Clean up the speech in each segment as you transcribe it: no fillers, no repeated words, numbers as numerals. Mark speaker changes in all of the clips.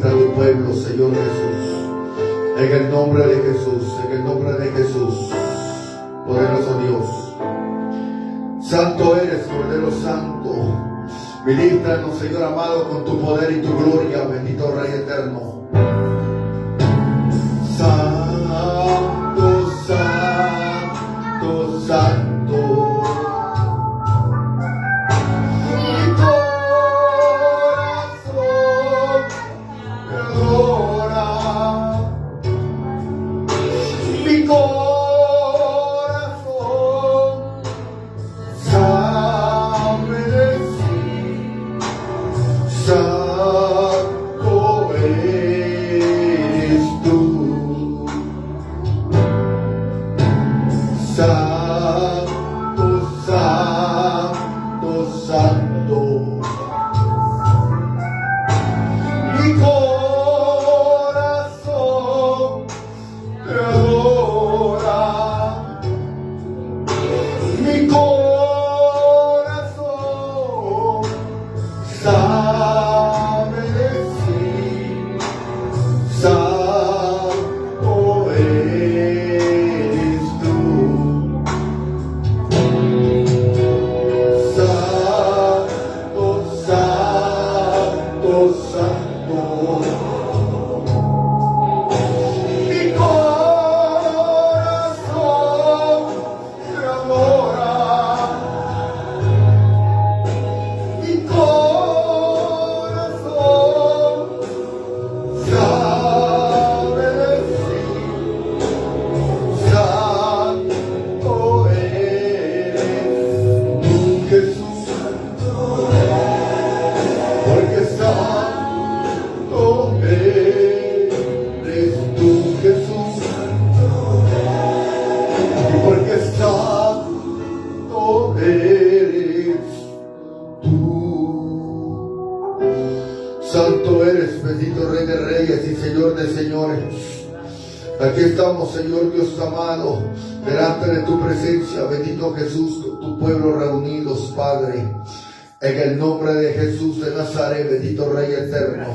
Speaker 1: A tu pueblo, Señor Jesús, en el nombre de Jesús, en el nombre de Jesús, poderoso Dios. Santo eres, Cordero Santo. Ministranos, Señor amado, con tu poder y tu gloria, bendito Rey eterno. Santo, santo, santo. Santo eres, bendito Rey de Reyes y Señor de Señores. Aquí estamos, Señor Dios amado, delante de tu presencia, bendito Jesús, con tu pueblo reunidos, Padre. En el nombre de Jesús de Nazaret, bendito Rey eterno.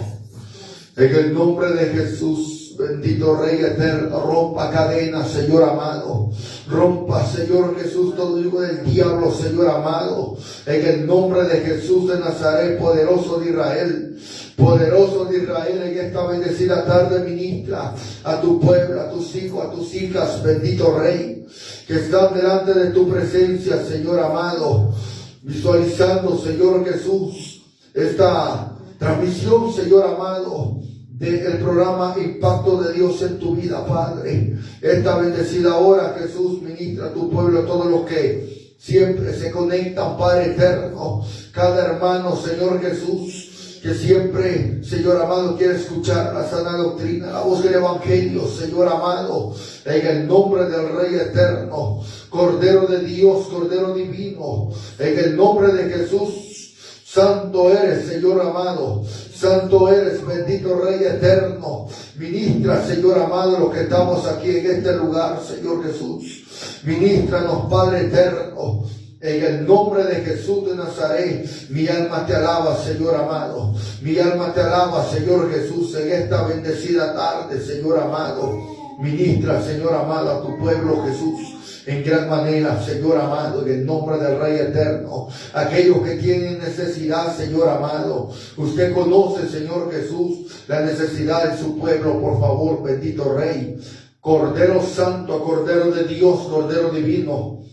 Speaker 1: En el nombre de Jesús, bendito Rey eterno, rompa cadenas, Señor amado. Rompa, Señor Jesús, todo yugo del diablo, Señor amado. En el nombre de Jesús de Nazaret, poderoso de Israel. Poderoso de Israel, en esta bendecida tarde ministra a tu pueblo, a tus hijos, a tus hijas, bendito Rey, que están delante de tu presencia, Señor amado, visualizando, Señor Jesús, esta transmisión, Señor amado, del programa Impacto de Dios en tu vida, Padre. Esta bendecida hora, Jesús, ministra a tu pueblo, a todos los que siempre se conectan, Padre eterno, cada hermano, Señor Jesús, que siempre, Señor amado, quiere escuchar la sana doctrina, la voz del Evangelio, Señor amado, en el nombre del Rey eterno, Cordero de Dios, Cordero divino, en el nombre de Jesús. Santo eres, Señor amado, santo eres, bendito Rey eterno. Ministra, Señor amado, los que estamos aquí en este lugar, Señor Jesús. Ministranos, Padre eterno. En el nombre de Jesús de Nazaret, mi alma te alaba, Señor amado. Mi alma te alaba, Señor Jesús, en esta bendecida tarde, Señor amado. Ministra, Señor amado, a tu pueblo, Jesús, en gran manera, Señor amado, en el nombre del Rey eterno. Aquellos que tienen necesidad, Señor amado. Usted conoce, Señor Jesús, la necesidad de su pueblo, por favor, bendito Rey. Cordero Santo, Cordero de Dios, Cordero divino.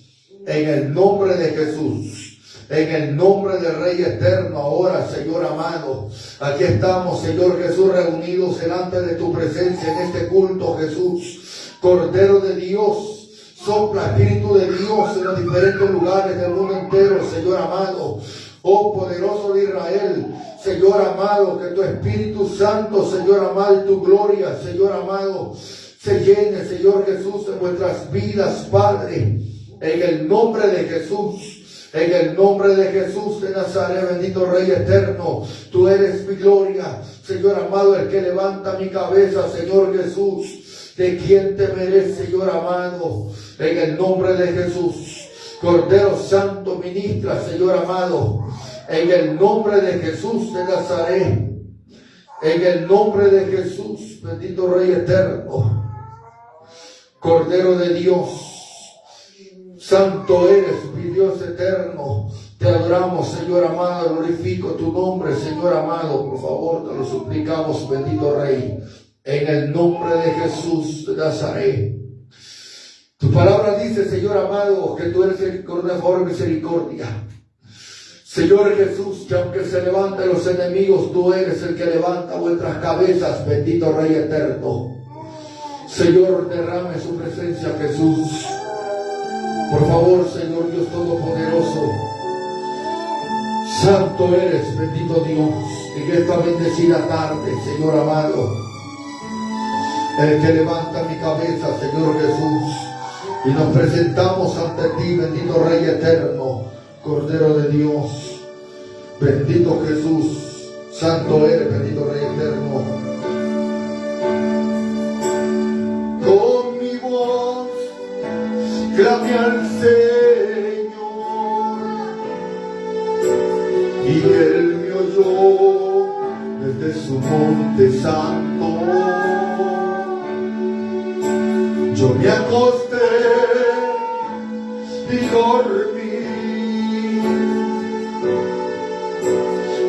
Speaker 1: En el nombre de Jesús, en el nombre del Rey eterno, ahora, Señor amado, aquí estamos, Señor Jesús, reunidos delante de tu presencia en este culto, Jesús, Cordero de Dios, sopla Espíritu de Dios en los diferentes lugares del mundo entero, Señor amado. Oh poderoso de Israel, Señor amado, que tu Espíritu Santo, Señor amado, y tu gloria, Señor amado, se llene, Señor Jesús, en vuestras vidas, Padre. En el nombre de Jesús, en el nombre de Jesús de Nazaret, bendito Rey eterno, tú eres mi gloria, Señor amado, el que levanta mi cabeza, Señor Jesús, de quien temeré, Señor amado, en el nombre de Jesús. Cordero Santo, ministra, Señor amado, en el nombre de Jesús de Nazaret. En el nombre de Jesús, bendito Rey eterno, Cordero de Dios, Santo eres, mi Dios eterno. Te adoramos, Señor amado, glorifico tu nombre, Señor amado. Por favor, te lo suplicamos, bendito Rey, en el nombre de Jesús de Nazaret. Tu palabra dice, Señor amado, que tú eres el con favor y misericordia. Señor Jesús, que aunque se levanten los enemigos, tú eres el que levanta vuestras cabezas, bendito Rey eterno. Señor, derrame su presencia, Jesús. Por favor, Señor Dios Todopoderoso, Santo eres, bendito Dios, en esta bendecida tarde, Señor amado, el que levanta mi cabeza, Señor Jesús, y nos presentamos ante ti, bendito Rey eterno, Cordero de Dios, bendito Jesús, Santo eres, bendito Rey eterno. Con mi voz clame al Señor, y Él me oyó desde su monte santo. Yo me acosté y dormí,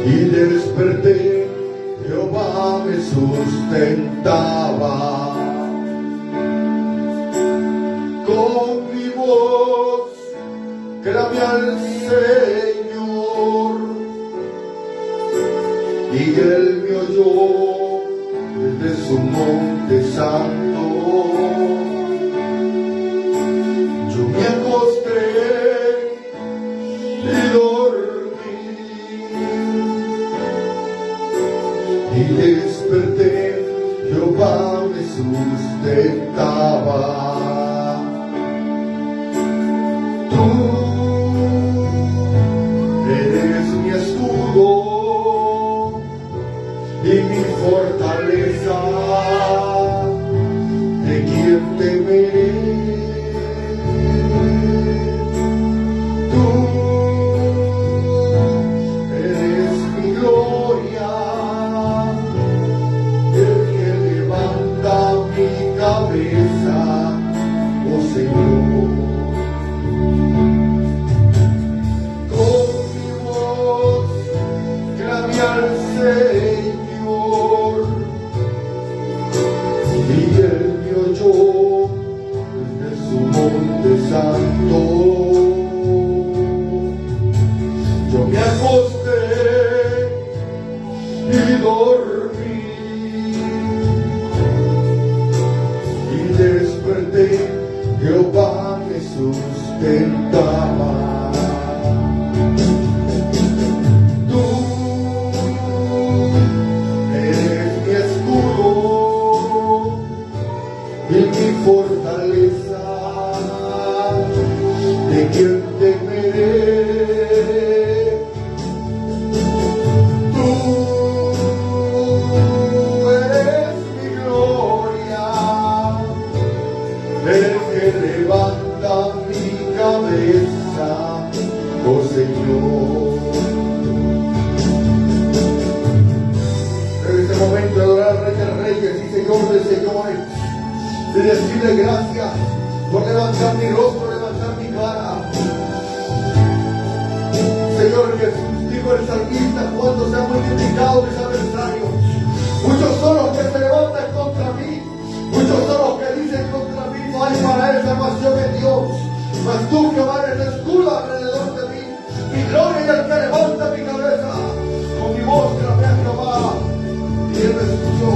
Speaker 1: y desperté, Jehová me sustentaba. Con mi voz clamé al Señor, y Él me oyó desde su monte santo. Yo me acosté y dormí, y desperté, Jehová me sustentaba. Y mi fortaleza, ¿de quién temeré? Tú eres mi gloria, el que levanta mi cabeza, oh Señor. Con mi voz clamé al Señor, y Él me oyó desde su monte santo. Yo me acosté y dormí, y desperté, Jehová me sustentaba. Fortaleza, ¿de quién temeré? Tú eres mi gloria, el que levanta mi cabeza, oh Señor. En este momento de adorar al Rey de Reyes y Señor de Señores, y decirle gracias por levantar mi rostro, levantar mi cara. Señor Jesús, dijo el salmista, cuando se han multiplicado mis adversarios, muchos son los que se levantan contra mí, muchos son los que dicen contra mí, no hay para él salvación en Dios, mas tú, Jehová, eres escudo alrededor de mí, mi gloria y el que levanta mi cabeza. Con mi voz clamé a Jehová y Él me escuchó.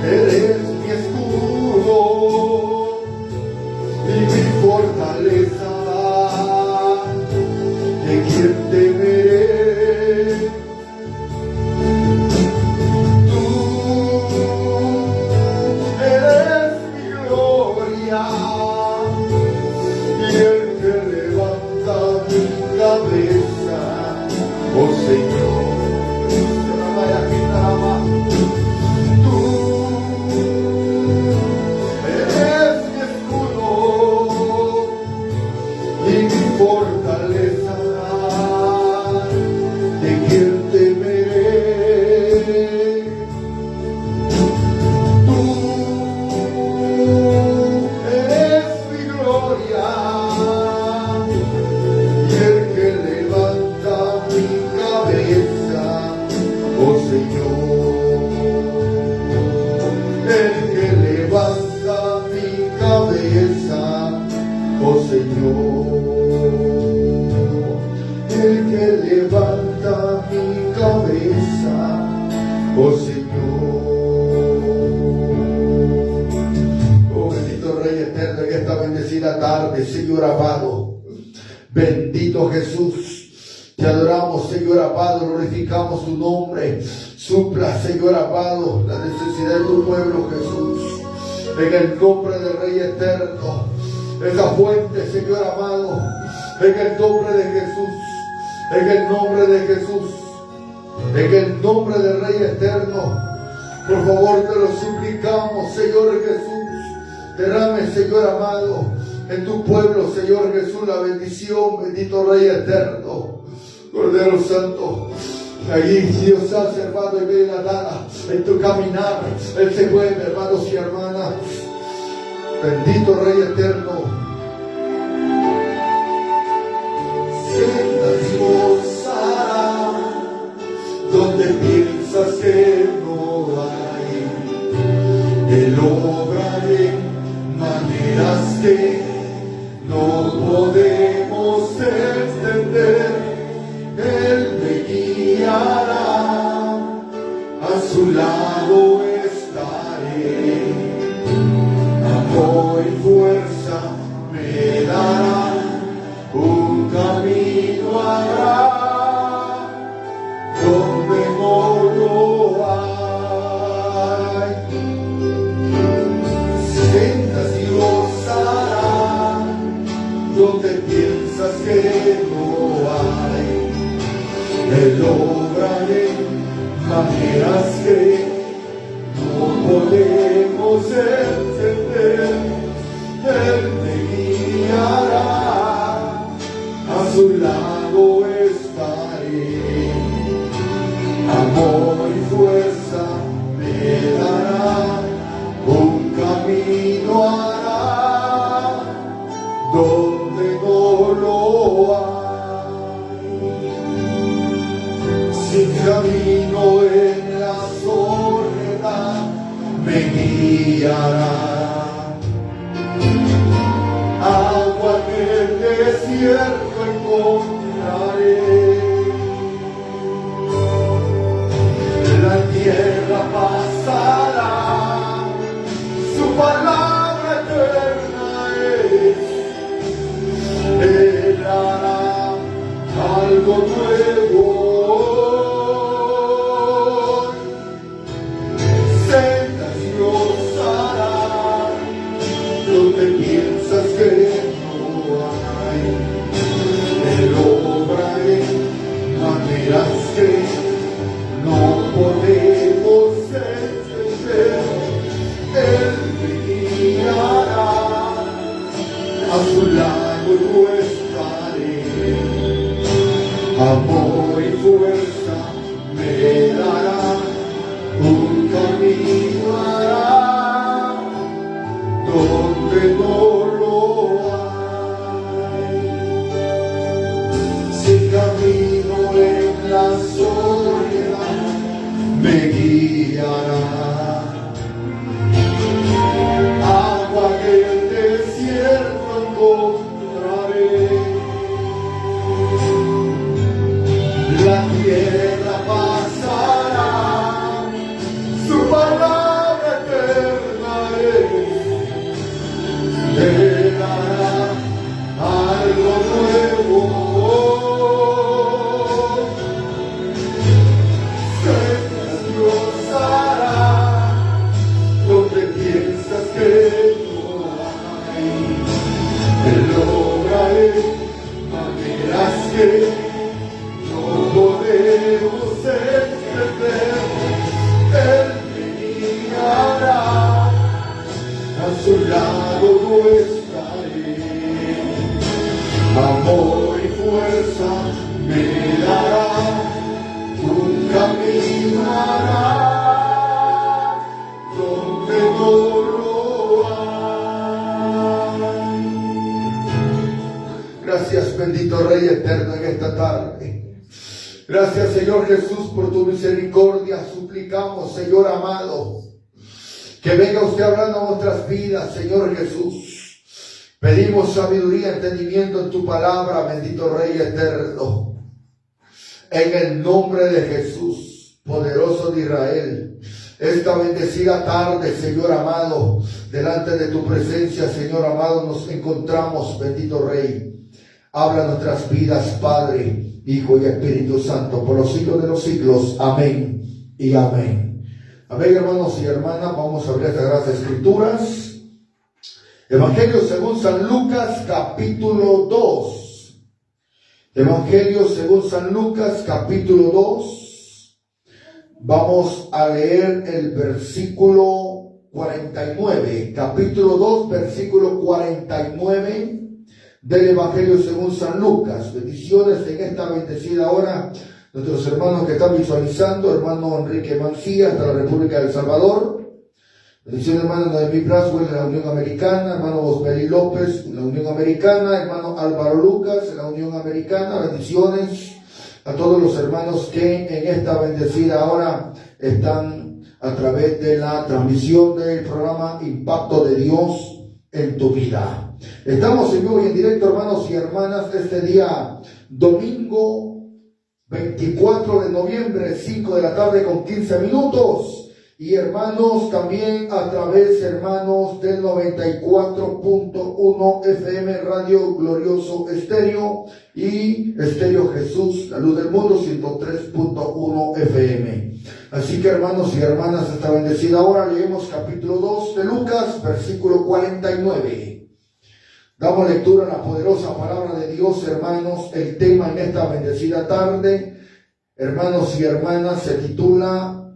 Speaker 1: Eres mi escudo y mi fortaleza, ¿de quién temeré? Tú eres mi gloria y el que levanta mi cabeza, oh Señor. oh Señor, el que levanta mi cabeza, oh Señor, el que levanta mi cabeza, oh Señor. Oh bendito Rey eterno, en esta bendecida tarde, Señor amado, bendito Jesús, te adoramos, Señor amado, glorificamos tu nombre. Supla, Señor amado, la necesidad de tu pueblo, Jesús, en el nombre del Rey eterno, esa fuente, Señor amado, en el nombre de Jesús, en el nombre de Jesús, en el nombre del Rey eterno. Por favor, te lo suplicamos, Señor Jesús, derrame, Señor amado, en tu pueblo, Señor Jesús, la bendición, bendito Rey eterno, Cordero Santo. Allí Dios hace, hermano, y ve la nada en tu caminar. Él se mueve, hermanos y hermanas. Bendito Rey eterno. Sientas y gozarás donde piensas que no hay. Él obra en maneras que no podemos entender. Él me guiará, a su lado estaré, amor y fuerza me dará, un camino habrá, donde no lo hay. Sientas y gozarás, donde piensas que no hay. Él obra en maneras que no podemos entender. Él me guiará, a su lado estaré, amor y fuerza me dará, un camino hará, donde no lo hay. Sin camino en la soledad me guiará, agua en el desierto encontraré, la tierra pasará, su palabra eterna es, Él hará algo nuevo. Piensas que no hay, Él obra en maneras que no podemos entender. Él me guiará, a su lado yo estaré, amor y fuerza me dará, un camino hará, donde no lo hay. Si camino en la soledad me guiará, agua en el desierto encontraré, la tierra pasará, su palabra eterna es, Él hará algo nuevo. Sientas y gozarás, donde piensas que no hay. Él obra en maneras que no podemos entender. Él me guiará, a su lado yo estaré, amor y fuerza me dará, un camino hará, donde no lo hay. Gracias, bendito Rey eterno, en esta tarde. Gracias, Señor Jesús, por tu misericordia. Suplicamos, Señor amado, que venga usted hablando a nuestras vidas, Señor Jesús. Pedimos sabiduría, entendimiento en tu palabra, bendito Rey eterno. En el nombre de Jesús, poderoso de Israel, esta bendecida tarde, Señor amado, delante de tu presencia, Señor amado, nos encontramos, bendito Rey. Habla nuestras vidas, Padre, Hijo y Espíritu Santo, por los siglos de los siglos. Amén y amén. Amén, hermanos y hermanas. Vamos a abrir estas grandes escrituras. Evangelio según San Lucas, capítulo 2. Evangelio según San Lucas, capítulo 2. Vamos a leer el versículo 49. Capítulo 2, versículo 49. Del Evangelio según San Lucas. Bendiciones en esta bendecida hora. Nuestros hermanos que están visualizando, hermano Enrique Mancía, de la República del Salvador. Bendiciones, hermano Noemí Braswell, de la Unión Americana, hermano Osbeli López, de la Unión Americana, hermano Álvaro Lucas, de la Unión Americana. Bendiciones a todos los hermanos que en esta bendecida hora están a través de la transmisión del programa Impacto de Dios en tu vida. Estamos en vivo y en directo, hermanos y hermanas, este día domingo 24 de noviembre, 5 de la tarde con 15 minutos. Y hermanos, también a través, hermanos, del 94.1 FM Radio Glorioso Estéreo y Estéreo Jesús, la luz del mundo, 103.1 FM. Así que, hermanos y hermanas, esta bendecida hora leemos capítulo 2 de Lucas, versículo 49. Damos lectura a la poderosa palabra de Dios, hermanos. El tema en esta bendecida tarde, hermanos y hermanas, se titula,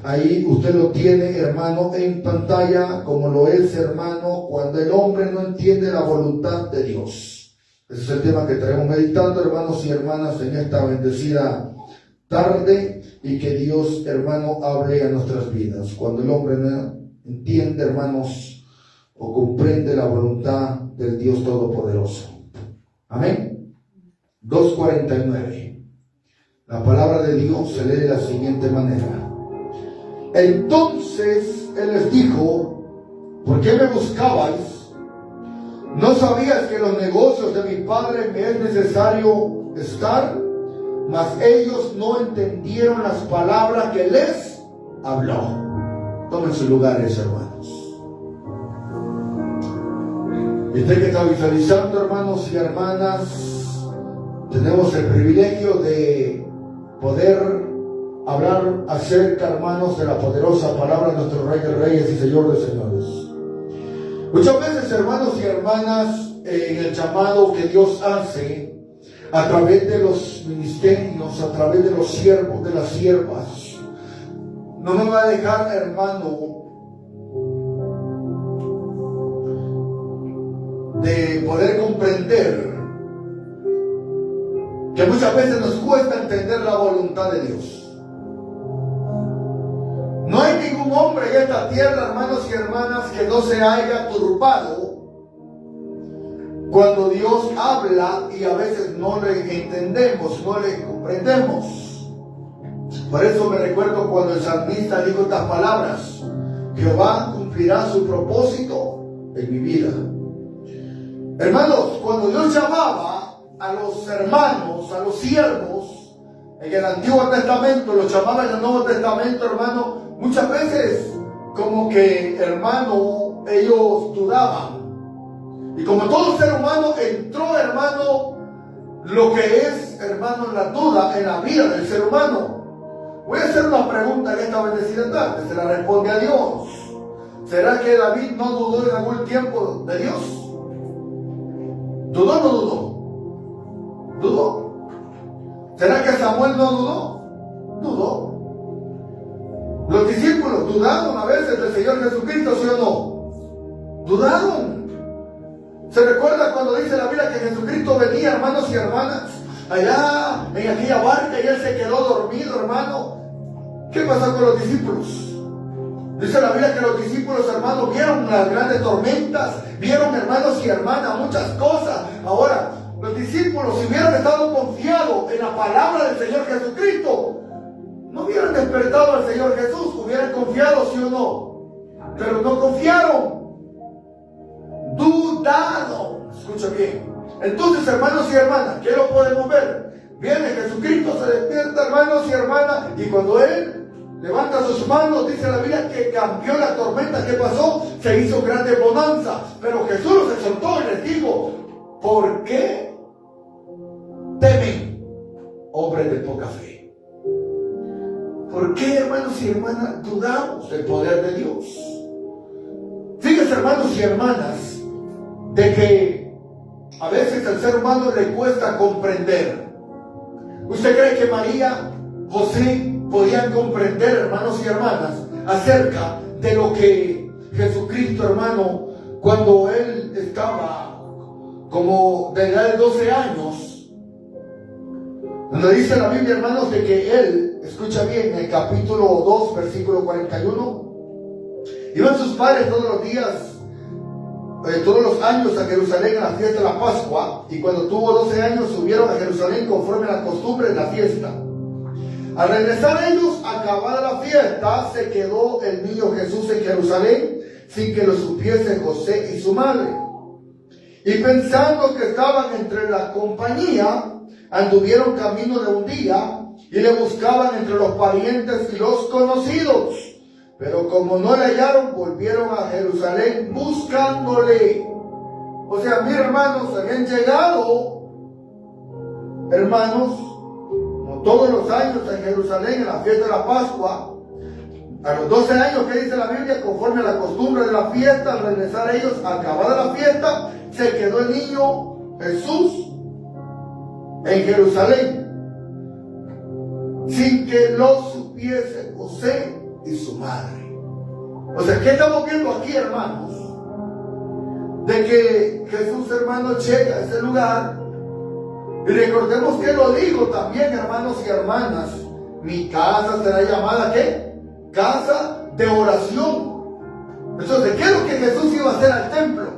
Speaker 1: ahí usted lo tiene, hermano, en pantalla, como lo es, hermano, cuando el hombre no entiende la voluntad de Dios. Ese es el tema que traemos meditando, hermanos y hermanas, en esta bendecida tarde, y que Dios, hermano, hable a nuestras vidas. Cuando el hombre no entiende, hermanos, o comprende la voluntad del Dios Todopoderoso. Amén. 2:49. La palabra de Dios se lee de la siguiente manera. Entonces Él les dijo, ¿por qué me buscabais? ¿No sabías que en los negocios de mi Padre me es necesario estar? Mas ellos no entendieron las palabras que les habló. Tomen sus lugares, hermanos. Y usted que está visualizando, hermanos y hermanas, tenemos el privilegio de poder hablar acerca, hermanos, de la poderosa palabra de nuestro Rey de Reyes y Señor de Señores. Muchas veces, hermanos y hermanas, en el llamado que Dios hace a través de los ministerios, a través de los siervos, de las siervas, no me va a dejar, hermano, de poder comprender que muchas veces nos cuesta entender la voluntad de Dios. No hay ningún hombre en esta tierra, hermanos y hermanas, que no se haya turbado cuando Dios habla y a veces no le entendemos, no le comprendemos. Por eso me recuerdo cuando el salmista dijo estas palabras: Jehová cumplirá su propósito en mi vida. Hermanos, cuando Dios llamaba a los hermanos, a los siervos, en el Antiguo Testamento, los llamaba en el Nuevo Testamento, hermano, muchas veces como que, hermano, ellos dudaban. Y como todo ser humano, entró, hermano, lo que es, hermano, la duda en la vida del ser humano. Voy a hacer una pregunta en esta bendecida tarde, se la responde a Dios. ¿Será que David no dudó en algún tiempo de Dios? ¿Dudó o no dudó? Dudó. ¿Será que Samuel no dudó? Dudó. Los discípulos dudaron a veces del Señor Jesucristo, ¿sí o no? Dudaron. ¿Se recuerda cuando dice la Biblia que Jesucristo venía, hermanos y hermanas, allá en aquella barca y Él se quedó dormido, hermano? ¿Qué pasó con los discípulos? Dice la Biblia que los discípulos, hermanos, vieron las grandes tormentas, vieron, hermanos y hermanas, muchas cosas. Ahora, los discípulos, si hubieran estado confiados en la palabra del Señor Jesucristo, no hubieran despertado al Señor Jesús, hubieran confiado, sí o no. Pero no confiaron. Dudado. Escucha bien. Entonces, hermanos y hermanas, ¿qué lo podemos ver? Viene Jesucristo, se despierta, hermanos y hermanas, y cuando Él levanta sus manos, dice la Biblia que cambió la tormenta. ¿Qué pasó? Se hizo grande bonanza. Pero Jesús los exhortó y les dijo: ¿por qué temen, hombres de poca fe? ¿Por qué, hermanos y hermanas, dudamos del poder de Dios? Fíjense, hermanos y hermanas, de que a veces al ser humano le cuesta comprender. ¿Usted cree que María, José podían comprender, hermanos y hermanas, acerca de lo que Jesucristo, hermano, cuando Él estaba como de edad de 12 años, donde dice la Biblia, hermanos, de que Él, escucha bien, en el capítulo 2, versículo 41, iban sus padres todos los días, todos los años a Jerusalén a la fiesta de la Pascua, y cuando tuvo 12 años subieron a Jerusalén conforme a la costumbre de la fiesta. Al regresar ellos, acabada la fiesta, se quedó el niño Jesús en Jerusalén sin que lo supiese José y su madre. Y pensando que estaban entre la compañía, anduvieron camino de un día y le buscaban entre los parientes y los conocidos. Pero como no le hallaron, volvieron a Jerusalén buscándole. O sea, mis hermanos, habían llegado, hermanos, como todos los años en Jerusalén, en la fiesta de la Pascua. A los 12 años, ¿qué dice la Biblia? Conforme a la costumbre de la fiesta, al regresar ellos, acabada la fiesta, se quedó el niño Jesús en Jerusalén, sin que lo supiese José y su madre. O sea, ¿qué estamos viendo aquí, hermanos? De que Jesús, hermano, llega a ese lugar. Y recordemos que lo dijo también, hermanos y hermanas: mi casa será llamada, ¿qué? Casa de oración. Entonces, ¿qué es lo que Jesús iba a hacer al templo?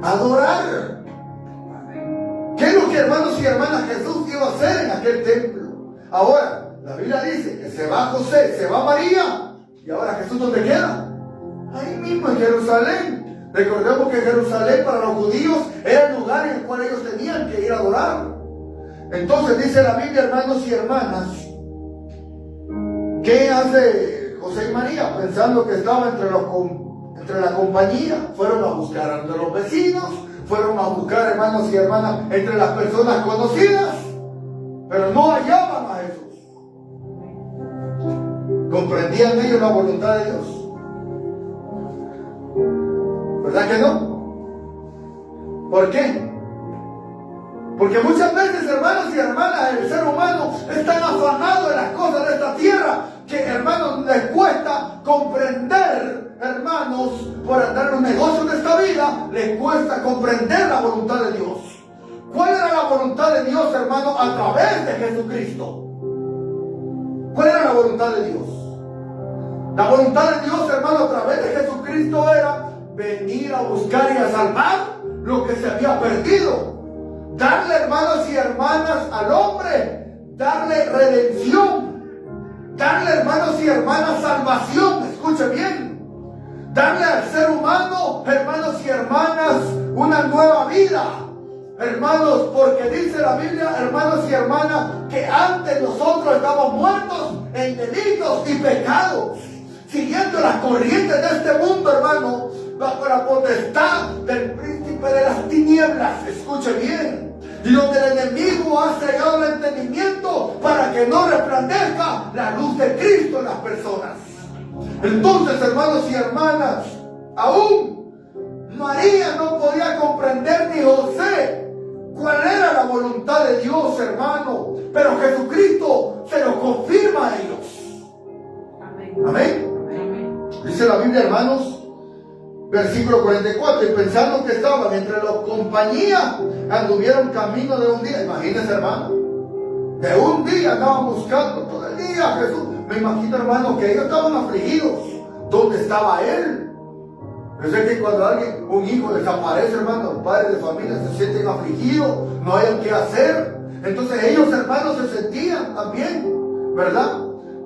Speaker 1: Adorar. ¿Qué es lo que, hermanos y hermanas, Jesús iba a hacer en aquel templo? Ahora, la Biblia dice que se va José, se va María, y ahora Jesús, ¿dónde queda? Ahí mismo en Jerusalén. Recordemos que Jerusalén para los judíos era el lugar en el cual ellos tenían que ir a adorar. Entonces dice la Biblia, hermanos y hermanas, ¿qué hace José y María? Pensando que estaba entre la compañía, fueron a buscar entre los vecinos, fueron a buscar, hermanos y hermanas, entre las personas conocidas, pero no hallaban a Jesús. ¿Comprendían ellos la voluntad de Dios? ¿Verdad que no? ¿Por qué? Porque muchas veces, hermanos y hermanas, el ser humano es tan afanado en las cosas de esta tierra que, hermanos, les cuesta comprender, hermanos, por andar en los negocios de esta vida, les cuesta comprender la voluntad de Dios. ¿Cuál era la voluntad de Dios, hermano, a través de Jesucristo? ¿Cuál era la voluntad de Dios? La voluntad de Dios, hermano, a través de Jesucristo era venir a buscar y a salvar lo que se había perdido. Darle, hermanos y hermanas, al hombre, darle redención. Darle, hermanos y hermanas, salvación. Escuche bien. Darle al ser humano, hermanos y hermanas, una nueva vida. Hermanos, porque dice la Biblia, hermanos y hermanas, que antes nosotros estábamos muertos en delitos y pecados, siguiendo las corrientes de este mundo, hermano, bajo la potestad del príncipe de las tinieblas. Escuche bien. Y donde el enemigo ha cegado el entendimiento para que no resplandezca la luz de Cristo en las personas. Entonces, hermanos y hermanas, aún María no podía comprender, ni José, cuál era la voluntad de Dios, hermano. Pero Jesucristo se lo confirma a ellos. Amén. Amén. Dice la Biblia, hermanos, versículo 44, y pensando que estaban entre la compañía, anduvieron camino de un día. Imagínense, hermano, de un día andaban buscando todo el día a Jesús. Me imagino, hermano, que ellos estaban afligidos. ¿Dónde estaba Él? Yo sé que cuando un hijo desaparece, hermano, los padres de familia se sienten afligidos, no hayan qué hacer. Entonces ellos, hermanos, se sentían también, ¿verdad?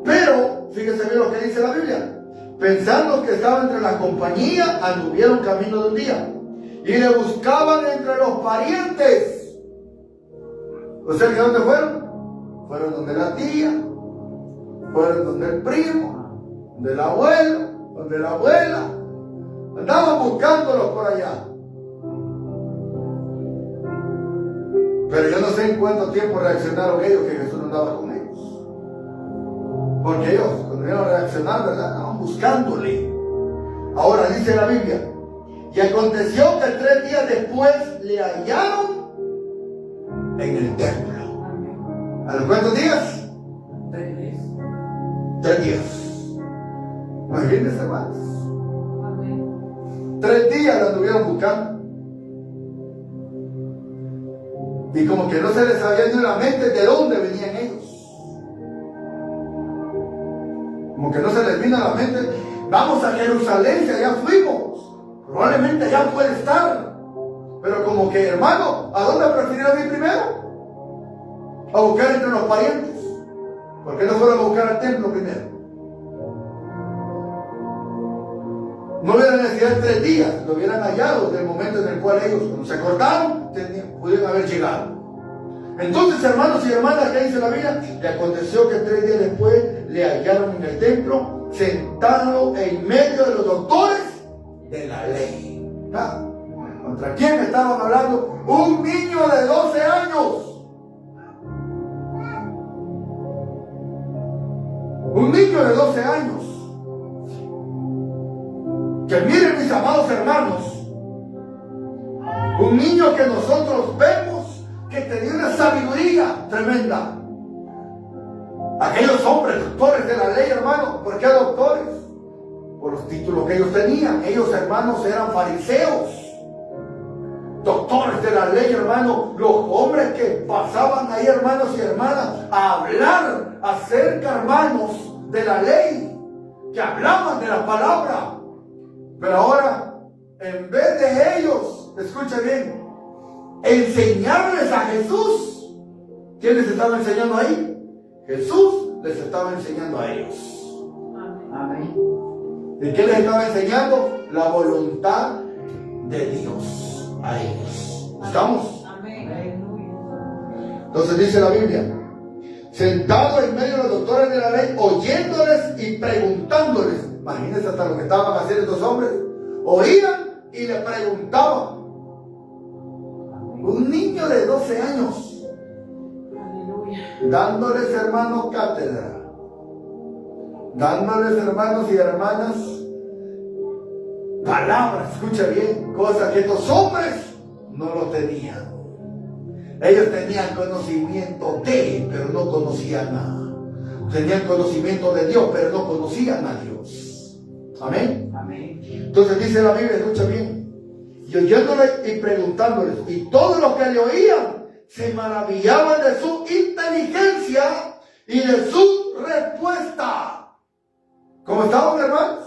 Speaker 1: Pero, fíjense bien lo que dice la Biblia. Pensando que estaba entre la compañía, anduvieron camino de un día y le buscaban entre los parientes. O sea, ¿que dónde fueron? Fueron donde la tía, fueron donde el primo, donde el abuelo, donde la abuela. Andaban buscándolos por allá. Pero yo no sé en cuánto tiempo reaccionaron ellos que Jesús no andaba con ellos. Porque ellos, cuando vieron a reaccionar, ¿verdad? Estaban buscándole. Ahora dice la Biblia, y aconteció que 3 días después le hallaron en el templo. ¿A los cuántos días?
Speaker 2: 3 días.
Speaker 1: 3 días. Imagínense, hermanos. 3 días la anduvieron buscando. Y como que no se les había ido en la mente de dónde venían ellos. Como que no se les vino a la mente, vamos a Jerusalén, si allá fuimos. Probablemente allá puede estar. Pero como que, hermano, ¿a dónde prefirieron ir primero? A buscar entre los parientes. ¿Por qué no fueron a buscar al templo primero? No hubiera necesidad de 3 días, lo hubieran hallado desde el momento en el cual ellos, cuando se acordaron, pudieron haber llegado. Entonces, hermanos y hermanas, ¿qué dice la Biblia? Le aconteció que 3 días después le hallaron en el templo, sentado en medio de los doctores de la ley. ¿Ah? ¿Contra quién estaban hablando? Un niño de 12 años. Un niño de 12 años. Que miren, mis amados hermanos, un niño que nosotros vemos que tenía una sabiduría tremenda. Aquellos hombres, doctores de la ley, hermano, ¿por qué doctores? Por los títulos que ellos tenían. Ellos, hermanos, eran fariseos. Doctores de la ley, hermano, los hombres que pasaban ahí, hermanos y hermanas, a hablar acerca, hermanos, de la ley, que hablaban de la palabra. Pero ahora, en vez de ellos, escuchen bien, enseñarles a Jesús, ¿quién les estaba enseñando ahí? Jesús les estaba enseñando a ellos.
Speaker 2: Amén.
Speaker 1: ¿Y qué les estaba enseñando? La voluntad de Dios a ellos. ¿Estamos?
Speaker 2: Amén.
Speaker 1: Entonces dice la Biblia, sentado en medio de los doctores de la ley, oyéndoles y preguntándoles. Imagínense hasta lo que estaban haciendo estos hombres. Oían y le preguntaban. Un niño de 12 años.
Speaker 2: Aleluya.
Speaker 1: Dándoles, hermanos, cátedra. Dándoles, hermanos y hermanas, palabras, escucha bien, cosas que estos hombres no lo tenían. Ellos tenían conocimiento de, pero no conocían nada. Tenían conocimiento de Dios, pero no conocían a Dios. Amén.
Speaker 2: Amén.
Speaker 1: Entonces dice la Biblia, escucha bien, y oyéndoles y preguntándoles, y todos los que le oían se maravillaban de su inteligencia y de su respuesta. ¿Cómo estaban, hermanos?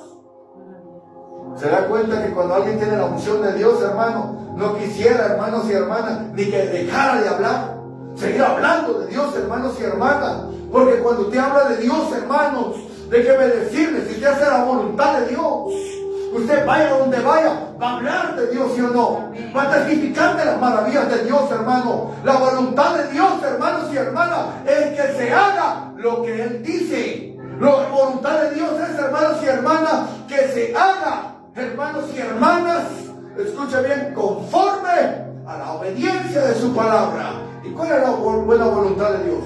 Speaker 1: Se da cuenta que cuando alguien tiene la unción de Dios, hermano, no quisiera, hermanos y hermanas, ni que dejara de hablar. Seguir hablando de Dios, hermanos y hermanas. Porque cuando usted habla de Dios, hermanos, déjeme decirle, si usted hace la voluntad de Dios, usted vaya donde vaya, va a hablar de Dios, ¿sí o no? Va a testificar de las maravillas de Dios, hermano. La voluntad de Dios, hermanos y hermanas, es que se haga lo que Él dice. La voluntad de Dios es, hermanos y hermanas, que se haga, hermanos y hermanas, escuche bien, conforme a la obediencia de su palabra. ¿Y cuál es la buena voluntad de Dios?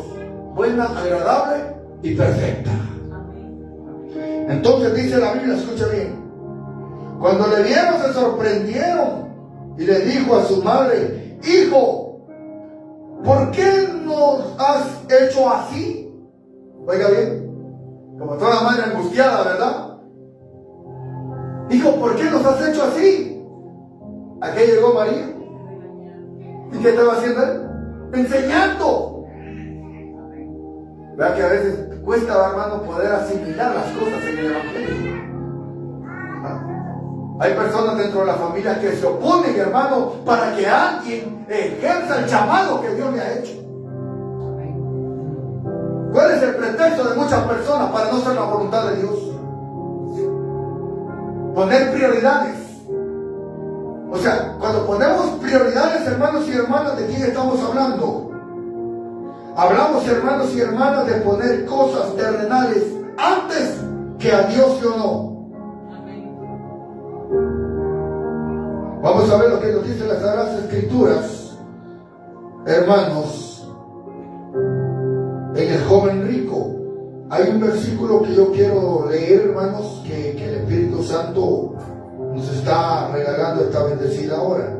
Speaker 1: Buena, agradable y perfecta. Entonces dice la Biblia, escucha bien, cuando le vieron se sorprendieron y le dijo a su madre, hijo, ¿por qué nos has hecho así? Oiga bien, como toda madre angustiada, ¿verdad? Hijo, ¿por qué nos has hecho así? ¿A qué llegó María? ¿Y qué estaba haciendo él? Enseñando. Vea que a veces cuesta, hermano, poder asimilar las cosas en el Evangelio. Hay personas dentro de la familia que se oponen, hermano, para que alguien ejerza el llamado que Dios le ha hecho. ¿Cuál es el pretexto de muchas personas para no hacer la voluntad de Dios? Poner prioridades. O sea, cuando ponemos prioridades, hermanos y hermanas, ¿de quién estamos hablando? Hablamos, hermanos y hermanas, de poner cosas terrenales antes que a Dios, ¿sí o no? Vamos a ver lo que nos dicen las Sagradas Escrituras, hermanos, en el joven rico. Hay un versículo que yo quiero leer, hermanos, que el Espíritu Santo nos está regalando esta bendecida hora.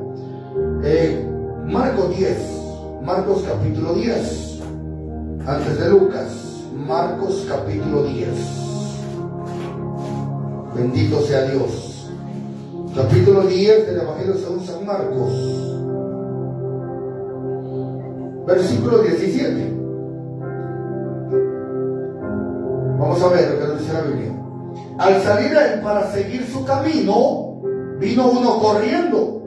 Speaker 1: Marcos 10, Marcos capítulo 10, antes de Lucas, Marcos capítulo 10. Bendito sea Dios. Capítulo 10 del Evangelio según San Marcos, versículo 17. Vamos a ver lo que nos dice la Biblia. Al salir él para seguir su camino, vino uno corriendo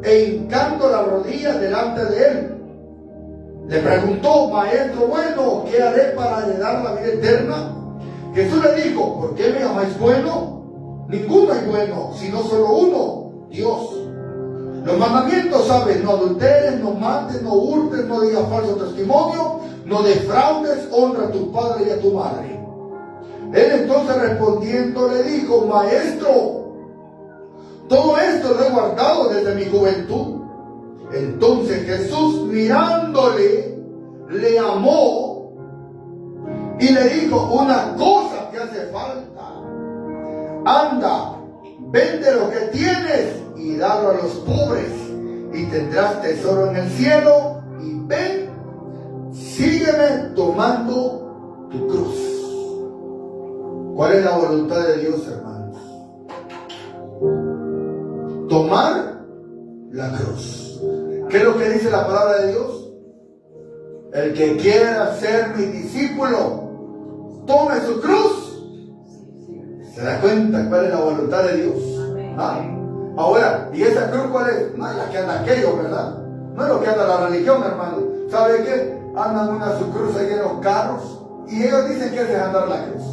Speaker 1: e hincando la rodilla delante de él. Le preguntó: Maestro bueno, ¿qué haré para heredar la vida eterna? Jesús le dijo: ¿por qué me llamáis bueno? Ninguno es bueno, sino solo uno, Dios. Los mandamientos, ¿sabes? No adulteres, no mates, no hurtes, no digas falso testimonio, no defraudes, honra a tu padre y a tu madre. Él entonces respondiendo le dijo: Maestro, todo esto lo he guardado desde mi juventud. Entonces Jesús, mirándole, le amó y le dijo: una cosa te hace falta. Anda, vende lo que tienes y dalo a los pobres, y tendrás tesoro en el cielo. Y ven, sígueme tomando tu cruz. ¿Cuál es la voluntad de Dios, hermanos? Tomar la cruz. ¿Qué es lo que dice la palabra de Dios? El que quiera ser mi discípulo, tome su cruz. ¿Se da cuenta cuál es la voluntad de Dios? ¿Ah? Ahora, ¿y esa cruz cuál es? No es la que anda aquello, ¿verdad? No es lo que anda la religión, hermano. ¿Sabe qué? Andan una su cruz ahí en los carros y ellos dicen que es andar la cruz.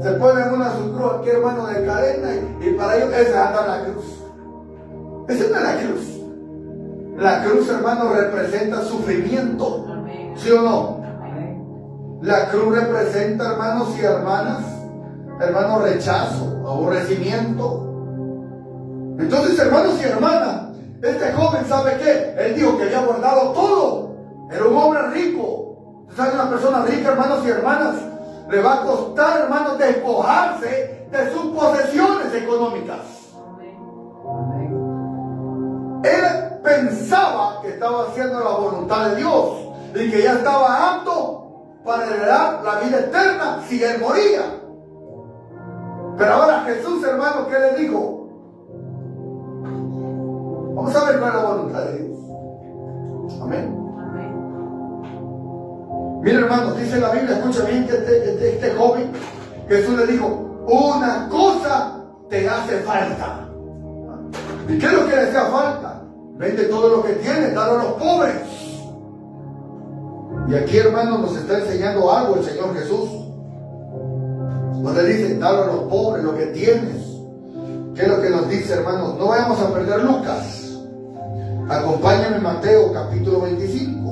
Speaker 1: Se ponen una su cruz aquí, hermano, de cadena, y para ellos esa es andar la cruz. Esa no es la cruz. La cruz, hermano, representa sufrimiento. ¿Sí o no? La cruz representa, hermanos y hermanas, hermano, rechazo, aborrecimiento. Entonces, hermanos y hermanas, este joven, ¿sabe qué? Él dijo que había guardado todo. Era un hombre rico. ¿Sabe? Una persona rica, hermanos y hermanas, le va a costar, hermanos, despojarse de sus posesiones económicas. Él pensaba que estaba haciendo la voluntad de Dios y que ya estaba apto para heredar la vida eterna si él moría. Pero ahora Jesús, hermano, ¿qué le dijo? Vamos a ver cuál es la voluntad de Dios. Amén. Mira, hermanos, dice la Biblia, escucha bien, que este joven, Jesús le dijo: una cosa te hace falta. ¿Y qué es lo que le hacía falta? Vende todo lo que tienes, dalo a los pobres. Y aquí, hermanos, nos está enseñando algo el Señor Jesús. Cuando le dice: dalo a los pobres lo que tienes. ¿Qué es lo que nos dice, hermanos? No vayamos a perder Lucas. Acompáñame, Mateo capítulo 25.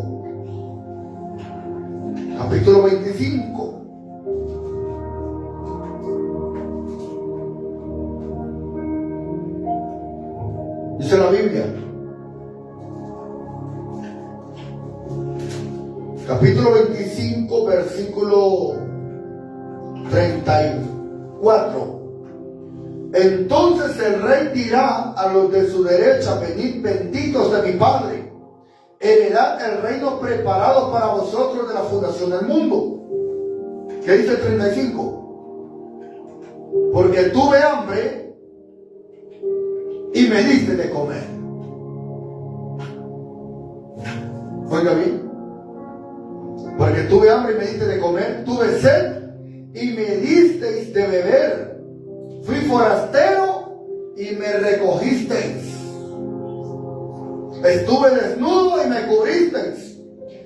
Speaker 1: Capítulo 25. Dice la Biblia. Capítulo 25, versículo 34. Entonces el rey dirá a los de su derecha: venid, benditos de mi Padre, heredad el reino preparado para vosotros de la fundación del mundo. ¿Qué dice el 35? Porque tuve hambre y me diste de comer. Oiga bien. Porque tuve hambre y me diste de comer, tuve sed y me disteis de beber. Fui forastero y me recogisteis. Estuve desnudo y me cubristeis,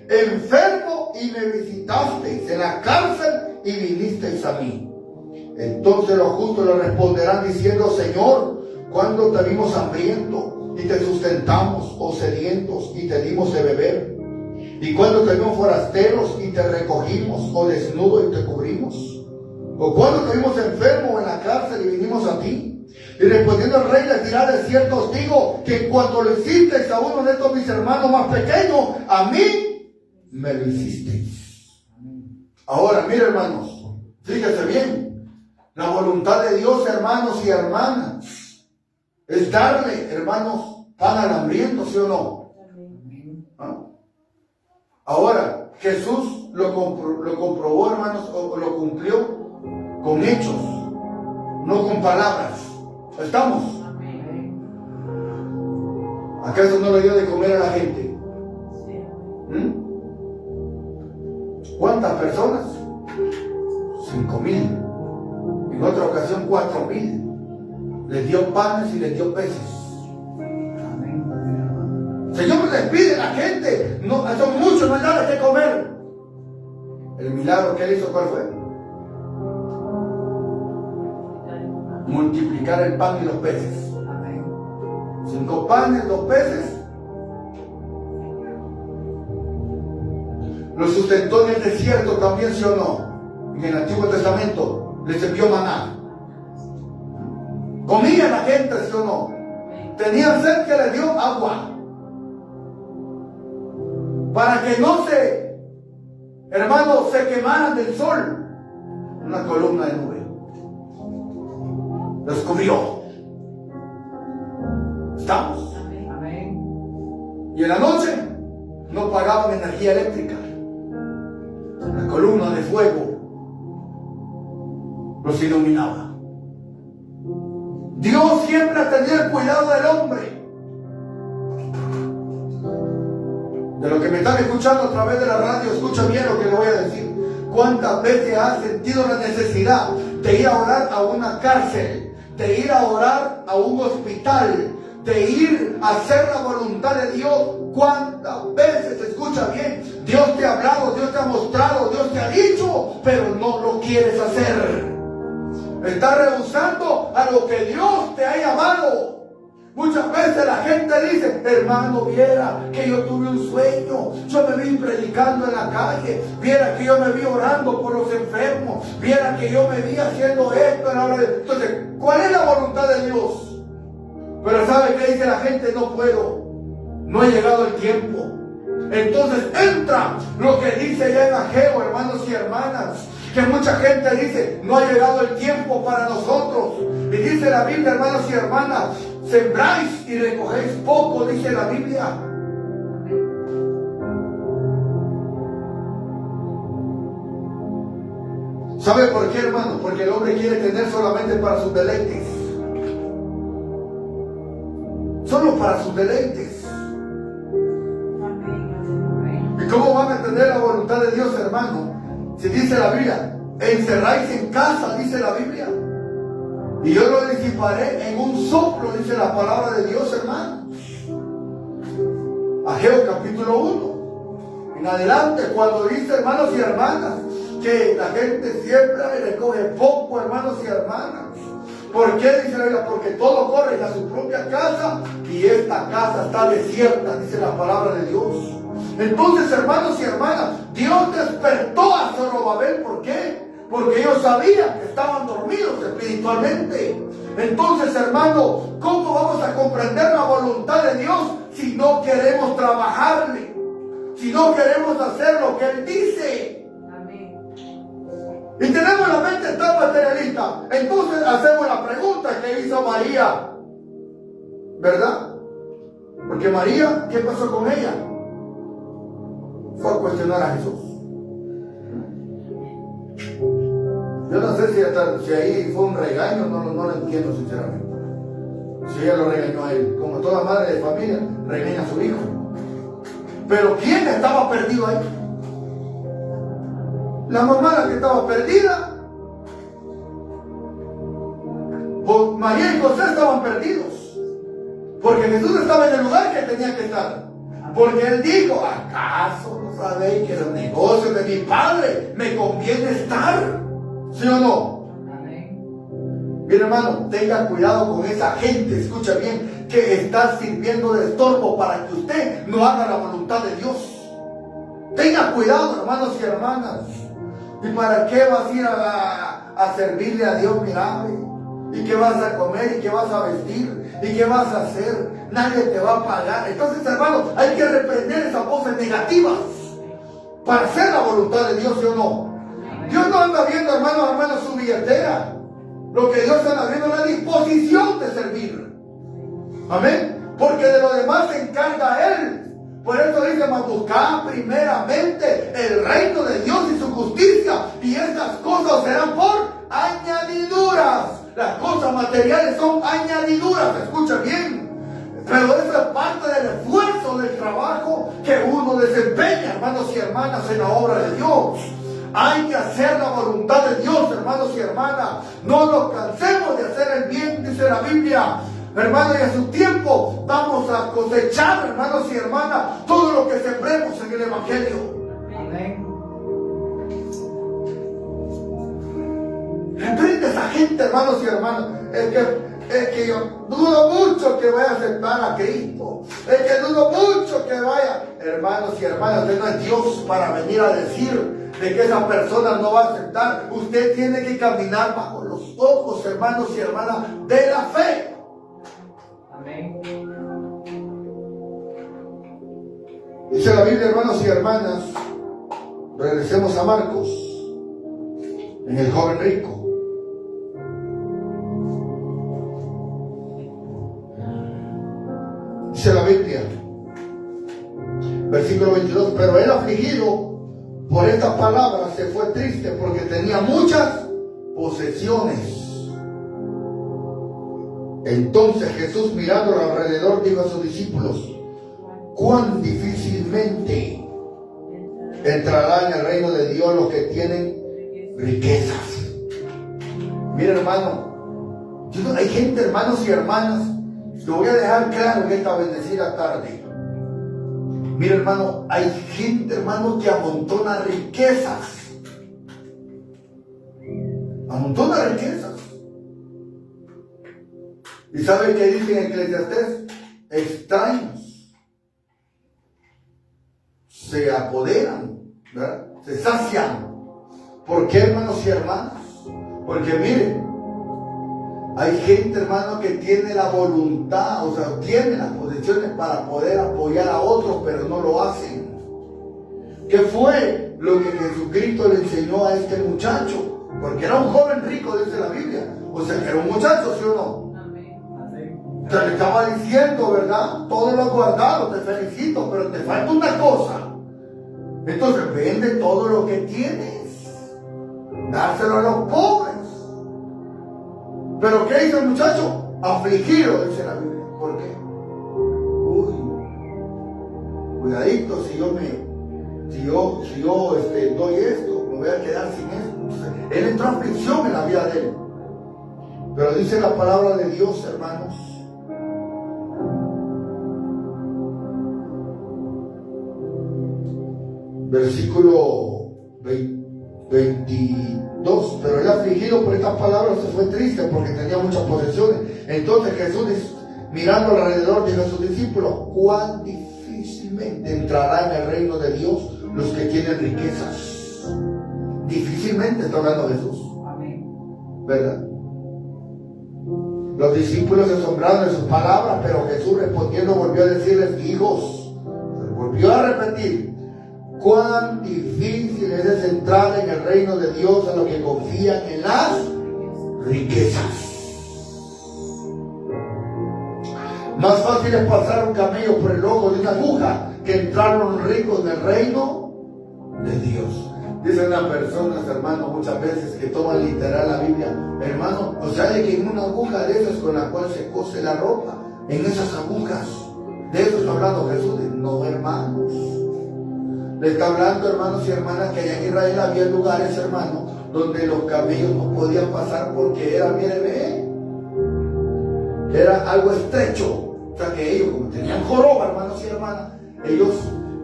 Speaker 1: enfermo y me visitasteis, en la cárcel y vinisteis a mí. Entonces los justos le responderán diciendo: Señor, ¿cuándo te vimos hambriento y te sustentamos, o sedientos y te dimos de beber? ¿Y cuándo te vimos forasteros y te recogimos, o desnudo y te cubrimos? ¿O cuándo te vimos enfermo en la cárcel y vinimos a ti? Y respondiendo el rey les dirá: de cierto os digo que en cuanto lo hicisteis a uno de estos mis hermanos más pequeños, a mí me lo hicisteis. Ahora, mire, hermanos, fíjese bien, la voluntad de Dios, hermanos y hermanas, es darle, hermanos, pan al hambriento, ¿sí o no? ¿Ah? Ahora, Jesús lo comprobó, hermanos, o lo cumplió con hechos, no con palabras. ¿Estamos? ¿Acaso no le dio de comer a la gente? ¿Cuántas personas? 5,000. En otra ocasión 4,000. Les dio panes y les dio peces. Señor, les pide a la gente, no, son muchos, no hay nada que comer. El milagro que él hizo, ¿cuál fue? Multiplicar el pan y los peces. 5 panes, 2 peces. Lo sustentó en el desierto también, ¿sí o no? En el Antiguo Testamento les envió maná. Comía la gente, ¿sí o no? Tenían sed, que les dio agua. Para que no se, hermanos, se quemaran del sol. Una columna de nube los cubrió. ¿Estamos? Amén. Y en la noche no pagaban energía eléctrica. La columna de fuego los iluminaba. Dios siempre ha tenido el cuidado del hombre. De lo que me están escuchando a través de la radio, escucha bien lo que le voy a decir. ¿Cuántas veces has sentido la necesidad de ir a orar a una cárcel, de ir a orar a un hospital, de ir a hacer la voluntad de Dios? ¿Cuántas veces, escucha bien, Dios te ha hablado, Dios te ha mostrado, Dios te ha dicho, pero no lo quieres hacer? Estás rehusando a lo que Dios te ha llamado. Muchas veces la gente dice: hermano, viera que yo tuve un sueño, yo me vi predicando en la calle, viera que yo me vi orando por los enfermos, viera que yo me vi haciendo esto. Entonces, ¿cuál es la voluntad de Dios? Pero ¿sabe qué dice la gente? No puedo, no ha llegado el tiempo. Entonces entra lo que dice ya en Ageo, hermanos y hermanas, que mucha gente dice: no ha llegado el tiempo para nosotros. Y dice la Biblia, hermanos y hermanas, sembráis y recogéis poco, dice la Biblia. ¿Sabe por qué, hermano? Porque el hombre quiere tener solamente para sus deleites. Solo para sus deleites. ¿Y cómo van a entender la voluntad de Dios, hermano? Si dice la Biblia: encerráis en casa, dice la Biblia, y yo lo disiparé en un soplo, dice la palabra de Dios, hermano. Ageo capítulo 1 en adelante, cuando dice, hermanos y hermanas, que la gente siembra y recoge poco, hermanos y hermanas. ¿Por qué? Dice la Biblia: porque todo corre a su propia casa y esta casa está desierta, dice la palabra de Dios. Entonces, hermanos y hermanas, Dios despertó a Zorobabel. ¿Por qué? Porque ellos sabían que estaban dormidos espiritualmente. Entonces, hermano, ¿cómo vamos a comprender la voluntad de Dios si no queremos trabajarle? Si no queremos hacer lo que Él dice. Amén. Y tenemos la mente tan materialista. Entonces hacemos la pregunta que hizo María, ¿verdad? Porque María, ¿qué pasó con ella? Fue a cuestionar a Jesús. Yo no sé si ahí fue un regaño, no lo entiendo sinceramente. Si ella lo regañó a él, como toda madre de familia regaña a su hijo. Pero ¿quién estaba perdido ahí? La mamá, la que estaba perdida. María y José estaban perdidos, porque Jesús estaba en el lugar que tenía que estar. Porque Él dijo: ¿acaso no sabéis que los negocios de mi Padre me conviene estar? ¿Sí o no? Mi hermano, tenga cuidado con esa gente, escucha bien, que está sirviendo de estorbo para que usted no haga la voluntad de Dios. Tenga cuidado, hermanos y hermanas. ¿Y para qué vas a ir a servirle a Dios? Mira, ¿y qué vas a comer? ¿Y qué vas a vestir? ¿Y qué vas a hacer? Nadie te va a pagar. Entonces, hermano, hay que reprender esas voces negativas para hacer la voluntad de Dios, ¿sí o no? Dios no anda viendo, hermanos, su billetera. Lo que Dios anda viendo es la disposición de servir. Amén. Porque de lo demás se encarga Él. Por eso dice: mas buscad primeramente el reino de Dios y su justicia, y estas cosas serán por añadiduras. Las cosas materiales son añadiduras, escucha bien. Pero eso es parte del esfuerzo, del trabajo que uno desempeña, hermanos y hermanas, en la obra de Dios. Hay que hacer la voluntad de Dios, hermanos y hermanas. No nos cansemos de hacer el bien, dice la Biblia. Hermanos, y a su tiempo vamos a cosechar, hermanos y hermanas, todo lo que sembremos en el Evangelio.
Speaker 2: Amén.
Speaker 1: Reprende a esa gente, hermanos y hermanas. Es que yo dudo mucho que vaya a aceptar a Cristo. Es que dudo mucho que vaya. Hermanos y hermanas, usted no es Dios para venir a decir de que esa persona no va a aceptar. Usted tiene que caminar bajo los ojos, hermanos y hermanas, de la fe.
Speaker 2: Amén.
Speaker 1: Dice la Biblia, hermanos y hermanas, regresemos a Marcos, en el joven rico. Dice la Biblia, versículo 22, pero él, afligido por estas palabras, se fue triste porque tenía muchas posesiones. Entonces Jesús, mirando alrededor, dijo a sus discípulos: cuán difícilmente entrará en el reino de Dios los que tienen riquezas. Mira, hermano, hay gente, hermanos y hermanas, lo voy a dejar claro en esta bendecida tarde. Mira, hermano, hay gente, hermano, que amontona riquezas. Amontona riquezas. ¿Y sabe qué dice en Eclesiastés? Extraños se apoderan, ¿verdad? Se sacian. ¿Por qué, hermanos y hermanas? Porque miren, hay gente, hermano, que tiene la voluntad, o sea, tiene las posesiones para poder apoyar a otros, pero no lo hacen. ¿Qué fue lo que Jesucristo le enseñó a este muchacho? Porque era un joven rico, dice la Biblia. O sea, que era un muchacho, ¿sí o no? Te le estaba diciendo, ¿verdad? Todo lo has guardado, te felicito, pero te falta una cosa. Entonces vende todo lo que tienes, dárselo a los pobres. ¿Pero qué hizo el muchacho? Afligido, dice la Biblia. ¿Por qué? Cuidadito, si yo doy esto, me voy a quedar sin esto. Entonces, él entró en aflicción en la vida de él. Pero dice la palabra de Dios, hermanos, versículo 22, pero él, afligido por estas palabras, se fue triste porque tenía muchas posesiones. Entonces Jesús, mirando alrededor, dijo a sus discípulos: cuán difícilmente entrará en el reino de Dios los que tienen riquezas. Difícilmente está hablando Jesús.
Speaker 2: Amén.
Speaker 1: ¿Verdad? Los discípulos se asombraron de sus palabras, pero Jesús, respondiendo, volvió a decirles: hijos, volvió a repetir, cuán difícil es entrar en el reino de Dios a los que confían en las riquezas. Más fácil es pasar un camello por el ojo de una aguja que entrar un rico en el reino de Dios. Dicen las personas, hermano, muchas veces que toman literal la Biblia, hermano, o sea, de que en una aguja de esas con la cual se cose la ropa, en esas agujas, de eso está hablando Jesús. No, hermanos, le está hablando, hermanos y hermanas, que allá en Israel había lugares, hermanos, donde los camellos no podían pasar porque era, mire, que era algo estrecho. O sea que ellos, como tenían joroba, hermanos y hermanas, ellos,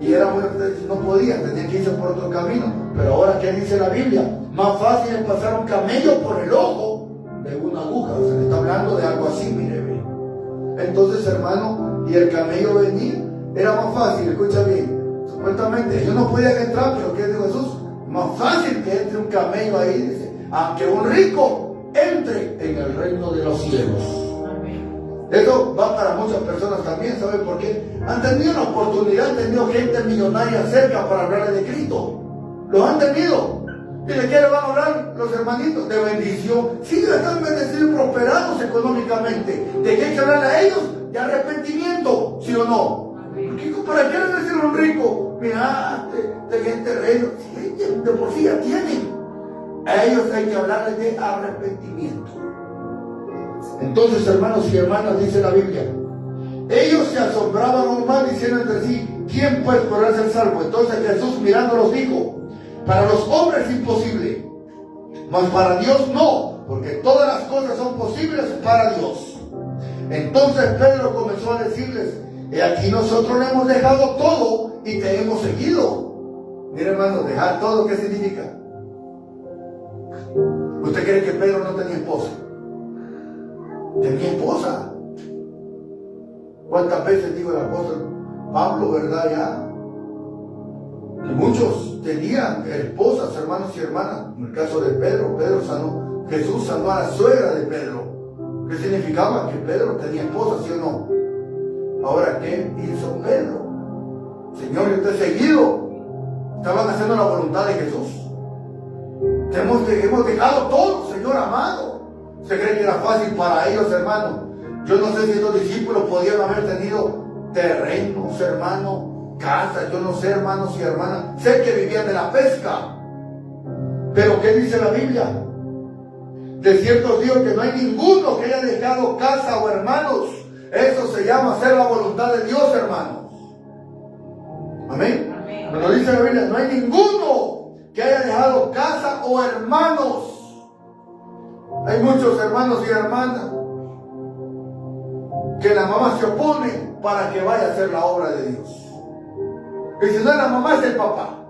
Speaker 1: y era muy estrecho, no podían, tenían que irse por otro camino. Pero ahora, ¿qué dice la Biblia? Más fácil es pasar un camello por el ojo de una aguja. O sea, está hablando de algo así, mire. Entonces, hermano, y el camello venir era más fácil, escucha bien. Supuestamente, ellos no podían entrar, pero ¿qué dijo Jesús? Más fácil que entre un camello ahí, dice, aunque un rico entre en el reino de los cielos. Eso va para muchas personas también, ¿saben por qué? Han tenido la oportunidad, han tenido gente millonaria cerca para hablarle de Cristo. Los han tenido. ¿Y de qué le van a hablar los hermanitos? De bendición. Sí, están bendecidos y prosperados económicamente. ¿De qué hay que hablarle a ellos? De arrepentimiento, ¿sí o no? Porque, ¿para qué le decir a un rico? Mira, de gente reino. Sí, de por sí ya tienen. A ellos hay que hablarles de arrepentimiento. Entonces, hermanos y hermanas, dice la Biblia, ellos se asombraban aún más diciendo entre sí, ¿quién pues podrá ser salvo? Entonces Jesús mirándolos dijo, para los hombres es imposible, mas para Dios no, porque todas las cosas son posibles para Dios. Entonces Pedro comenzó a decirles, he aquí nosotros le hemos dejado todo y te hemos seguido. Mire, hermano, dejar todo, ¿qué significa? ¿Usted cree que Pedro no tenía esposa? Tenía esposa. ¿Cuántas veces dijo el apóstol Pablo, verdad, ya? Que muchos tenían esposas, hermanos y hermanas. En el caso de Pedro, Jesús sanó a la suegra de Pedro. ¿Qué significaba? Que Pedro tenía esposa, ¿sí o no? Ahora, ¿qué hizo Pedro? Señor, yo te he seguido. Estaban haciendo la voluntad de Jesús. Hemos dejado todo, Señor amado. ¿Usted cree que era fácil para ellos, hermano? Yo no sé si estos discípulos podían haber tenido terrenos, hermano, casas, yo no sé, hermanos y hermanas. Sé que vivían de la pesca. Pero ¿qué dice la Biblia? De cierto os digo que no hay ninguno que haya dejado casa o hermanos. Eso se llama hacer la voluntad de Dios, hermanos. Amén. Cuando dice la Biblia, no hay ninguno que haya dejado casa o hermanos. Hay muchos hermanos y hermanas que la mamá se opone para que vaya a hacer la obra de Dios. Y si no es la mamá, es el papá.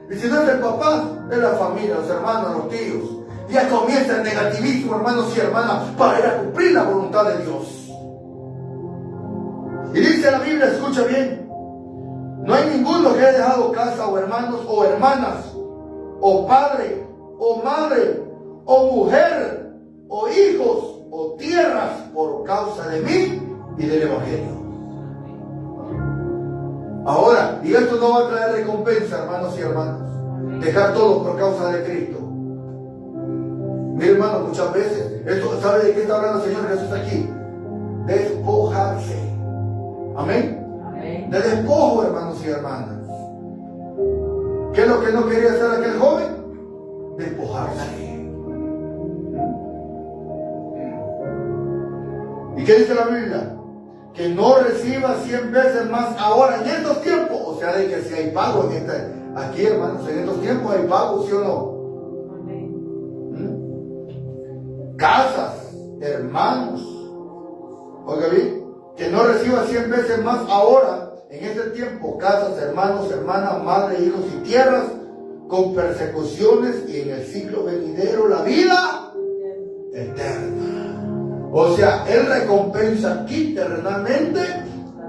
Speaker 1: Y si no es el papá, es la familia, los hermanos, los tíos. Ya comienza el negativismo, hermanos y hermanas, para ir a cumplir la voluntad de Dios. Y dice la Biblia, escucha bien, no hay ninguno que haya dejado casa o hermanos o hermanas, o padre, o madre, o mujer, o hijos, o tierras, por causa de mí y del Evangelio. Ahora, y esto no va a traer recompensa, hermanos y hermanas, dejar todo por causa de Cristo. Mi hermano, muchas veces, esto, ¿sabe de qué está hablando el Señor Jesús aquí? Despojarse. Amén. Amén. De despojo, hermanos y hermanas. ¿Qué es lo que no quería hacer aquel joven? Despojarse. ¿Y qué dice la Biblia? Que no reciba 100 veces más ahora en estos tiempos. O sea, de que si hay pago en aquí, hermanos, en estos tiempos hay pago, ¿sí o no? Casas, hermanos, oiga bien, que no reciba 100 veces más ahora, en este tiempo, casas, hermanos, hermanas, madre, hijos y tierras, con persecuciones, y en el siglo venidero la vida eterna. O sea, Él recompensa aquí terrenalmente,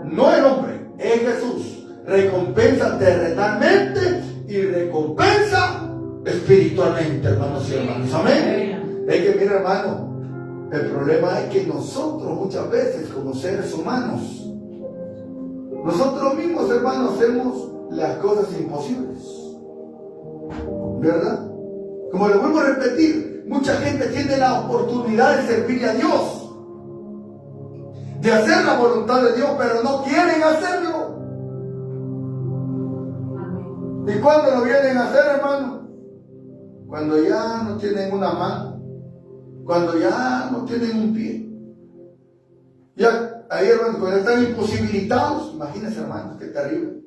Speaker 1: no el hombre, es Jesús. Recompensa terrenalmente y recompensa espiritualmente, hermanos y hermanas. Amén. Es que, mira, hermano, el problema es que nosotros muchas veces, como seres humanos, nosotros mismos, hermanos, hacemos las cosas imposibles. ¿Verdad? Como lo vuelvo a repetir, mucha gente tiene la oportunidad de servirle a Dios, de hacer la voluntad de Dios, pero no quieren hacerlo. ¿Y cuándo lo vienen a hacer, hermano? Cuando ya no tienen una mano. Cuando ya no tienen un pie. Ya, ahí, hermanos, cuando están imposibilitados, imagínense, hermanos, qué terrible.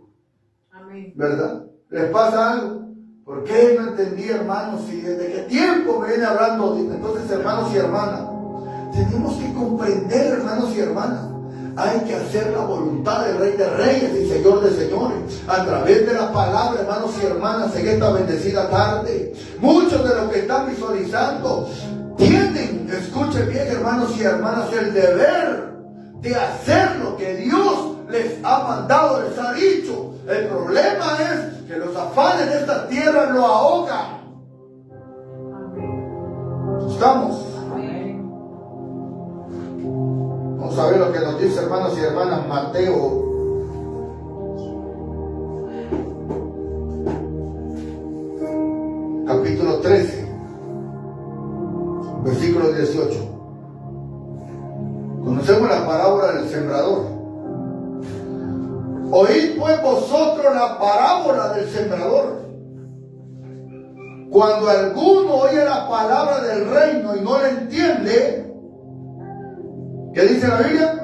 Speaker 1: Amén. ¿Verdad? ¿Les pasa algo? ¿Por qué no entendí, hermanos? Si desde qué tiempo me viene hablando. Entonces, hermanos y hermanas, tenemos que comprender, hermanos y hermanas. Hay que hacer la voluntad del Rey de Reyes y Señor de Señores a través de la palabra, hermanos y hermanas, en esta bendecida tarde. Muchos de los que están visualizando tienen, escuchen bien, hermanos y hermanas, el deber de hacer lo que Dios les ha mandado, les ha dicho. El problema es que los afanes de esta tierra lo ahogan. ¿Estamos? Vamos a ver lo que nos dice, hermanos y hermanas, Mateo capítulo 13, versículo 18. Conocemos la parábola del sembrador. Oíd pues vosotros la parábola del sembrador. Cuando alguno oye la palabra del reino y no la entiende, ¿qué dice la Biblia?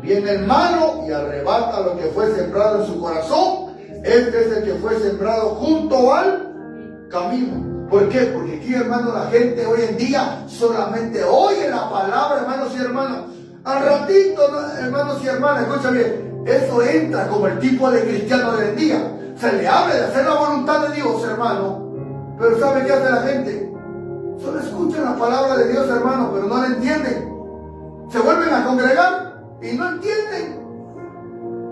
Speaker 1: Viene el malo y arrebata lo que fue sembrado en su corazón. Este es el que fue sembrado junto al camino. ¿Por qué? Porque aquí, hermano, la gente hoy en día solamente oye la palabra, hermanos y hermanas. Al ratito, hermanos y hermanas, escucha bien, eso entra como el tipo de cristiano de hoy en día. Se le habla de hacer la voluntad de Dios, hermano. Pero ¿sabe qué hace la gente? Solo escuchan la palabra de Dios, hermano, pero no la entienden. Se vuelven a congregar y no entienden.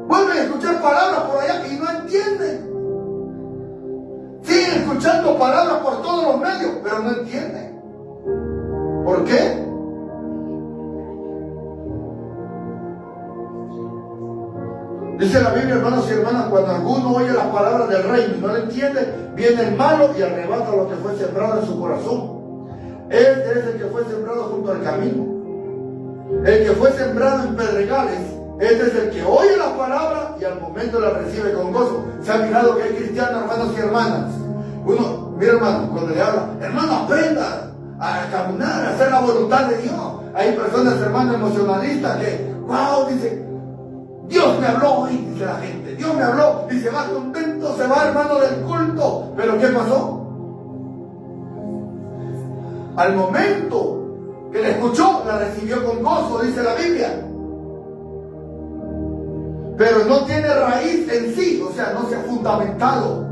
Speaker 1: Vuelven a escuchar palabras por allá y no entienden. Siguen escuchando palabras por todos los medios, pero no entienden. ¿Por qué? Dice la Biblia, hermanos y hermanas, cuando alguno oye las palabras del reino y no le entiende, viene el malo y arrebata lo que fue sembrado en su corazón. Este es el que fue sembrado junto al camino. El que fue sembrado en pedregales, este es el que oye la palabra y al momento la recibe con gozo. Se ha mirado que hay cristianos, hermanos y hermanas. Uno, mira, hermano, cuando le habla, hermano, aprenda a caminar, a hacer la voluntad de Dios. Hay personas, hermanos, emocionalistas que, wow, dice, Dios me habló hoy, dice la gente. Dios me habló y se va contento, se va, hermano, del culto. Pero ¿qué pasó? Al momento que la escuchó, la recibió con gozo, dice la Biblia. Pero no tiene raíz en sí, o sea, no se ha fundamentado.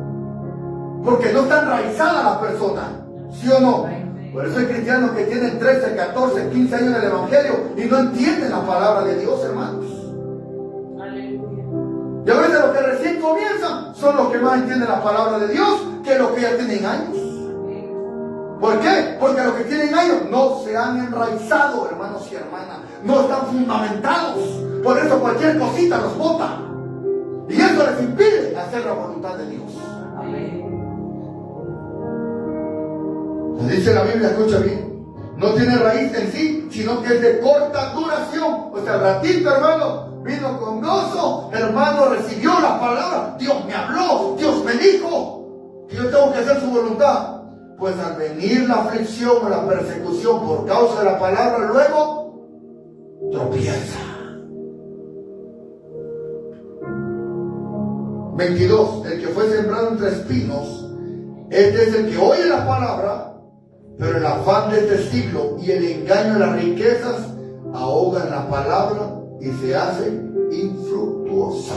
Speaker 1: Porque no está enraizada la persona, ¿sí o no? Por eso hay cristianos que tienen 13, 14, 15 años en el Evangelio y no entienden la palabra de Dios, hermanos. Y a veces los que recién comienzan son los que más entienden la palabra de Dios que los que ya tienen años. ¿Por qué? Porque los que tienen años no se han enraizado, hermanos y hermanas. No están fundamentados. Por eso cualquier cosita los bota. Y eso les impide hacer la voluntad de Dios. Dice la Biblia, escucha bien. No tiene raíz en sí, sino que es de corta duración. O sea, al ratito, hermano, vino con gozo, hermano, recibió la palabra. Dios me habló, Dios me dijo que yo tengo que hacer su voluntad. Pues al venir la aflicción o la persecución por causa de la palabra, luego tropieza. 22. El que fue sembrado entre espinos, este es el que oye la palabra, pero el afán de este siglo y el engaño de las riquezas ahogan la palabra y se hace infructuosa.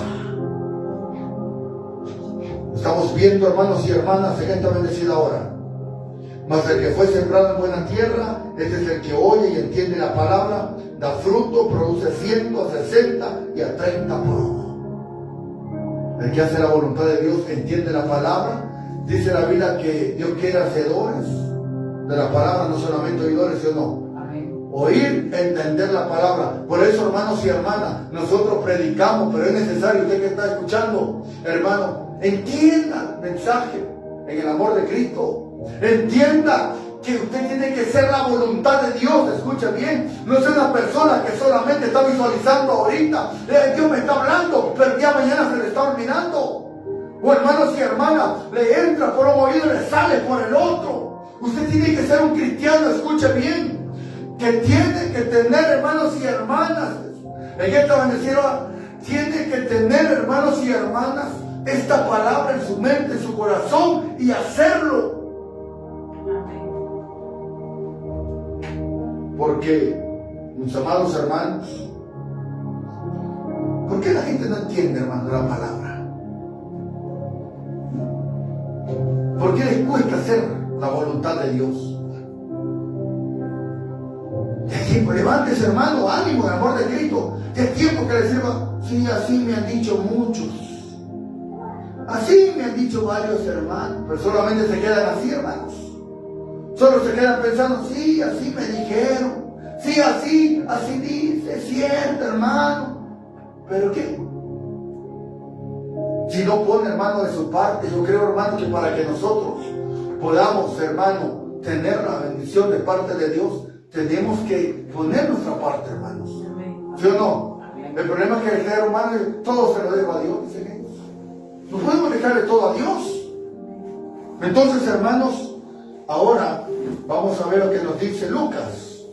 Speaker 1: Estamos viendo, hermanos y hermanas, en esta bendecida hora. Mas el que fue sembrado en buena tierra, este es el que oye y entiende la palabra, da fruto, produce 100, a 60 y a 30 por uno. El que hace la voluntad de Dios entiende la palabra. Dice la Biblia que Dios quiere hacedores de la palabra, no solamente oidores, ¿sí o no? Amén. Oír, entender la palabra. Por eso, hermanos y hermanas, nosotros predicamos, pero es necesario, usted que está escuchando, hermano, entienda el mensaje en el amor de Cristo. Entienda que usted tiene que ser la voluntad de Dios. Escuche bien, no es una persona que solamente está visualizando ahorita, Dios me está hablando, pero ya mañana se le está olvidando. O hermanos y hermanas, le entra por un oído y le sale por el otro. Usted tiene que ser un cristiano, escuche bien, que tiene que tener, hermanos y hermanas, en esta bendecida, tiene que tener, hermanos y hermanas, esta palabra en su mente, en su corazón, y hacerlo. Porque mis amados hermanos, ¿por qué la gente no entiende, hermano, la palabra? ¿Por qué les cuesta hacer la voluntad de Dios? Ya es tiempo, levántese, hermano, ánimo, en el amor de Cristo. Ya es tiempo que le sirva. Sí, así me han dicho muchos. Así me han dicho varios hermanos, pero solamente se quedan así, hermanos. Solo se quedan pensando, sí, así me dijeron. Sí, así dice, es cierto, hermano. ¿Pero qué? Si no pone, hermano, de su parte, yo creo, hermano, que para que nosotros podamos, hermano, tener la bendición de parte de Dios, tenemos que poner nuestra parte, hermanos. ¿Sí o no? El problema es que el ser humano todo se lo deja a Dios, dicen ellos. No podemos dejarle todo a Dios. Entonces, hermanos, ahora vamos a ver lo que nos dice Lucas.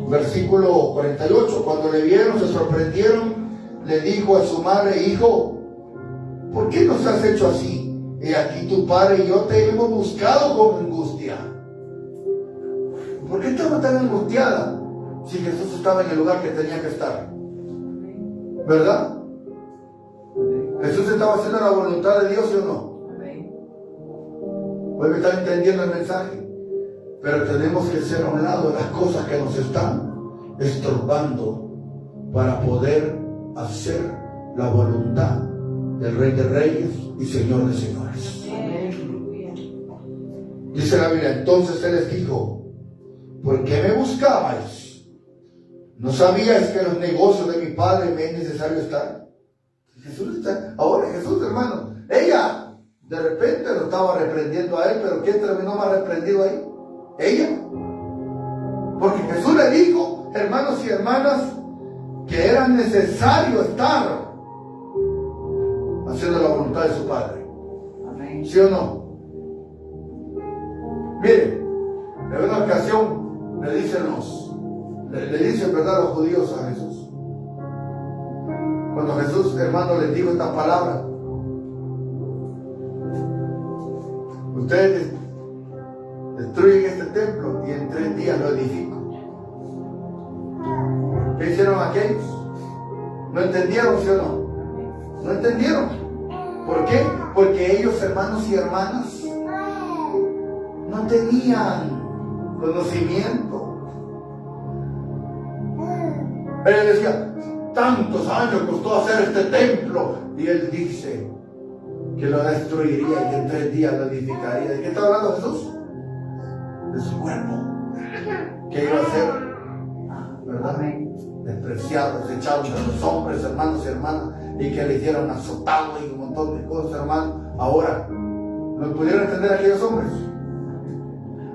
Speaker 1: Versículo 48. Cuando le vieron, se sorprendieron. Le dijo a su madre: hijo, ¿por qué nos has hecho así? He aquí tu padre y yo te hemos buscado con angustia. ¿Por qué estaba tan angustiada si Jesús estaba en el lugar que tenía que estar? ¿Verdad? Jesús estaba haciendo la voluntad de Dios, ¿sí o no? Hoy me están entendiendo el mensaje. Pero tenemos que hacer a un lado las cosas que nos están estorbando para poder hacer la voluntad del Rey de Reyes y Señor de Señores. Dice la Biblia: entonces Él les dijo: ¿por qué me buscabais? ¿No sabíais que en los negocios de mi Padre me es necesario estar? Jesús está, ahora Jesús, hermano, ella de repente lo estaba reprendiendo a él, pero ¿quién terminó más reprendido ahí? Ella. Porque Jesús le dijo, hermanos y hermanas, que era necesario estar haciendo la voluntad de su Padre. Amén. ¿Sí o no? Miren, en una ocasión le dicen, ¿verdad?, los judíos a Jesús. Cuando Jesús, hermano, les dijo esta palabra: ustedes destruyen este templo y en 3 días lo edifico. ¿Qué hicieron aquellos? ¿No entendieron, sí o no? No entendieron. ¿Por qué? Porque ellos, hermanos y hermanas, no tenían conocimiento. Él decía: tantos años costó hacer este templo, y él dice que lo destruiría y que en 3 días lo edificaría. ¿De qué está hablando Jesús? De su cuerpo, que iba a ser, ¿verdad?, despreciado, desechado entre los hombres, hermanos y hermanas, y que le hicieron azotado y un montón de cosas, hermanos. Ahora, ¿no pudieron entender aquellos hombres?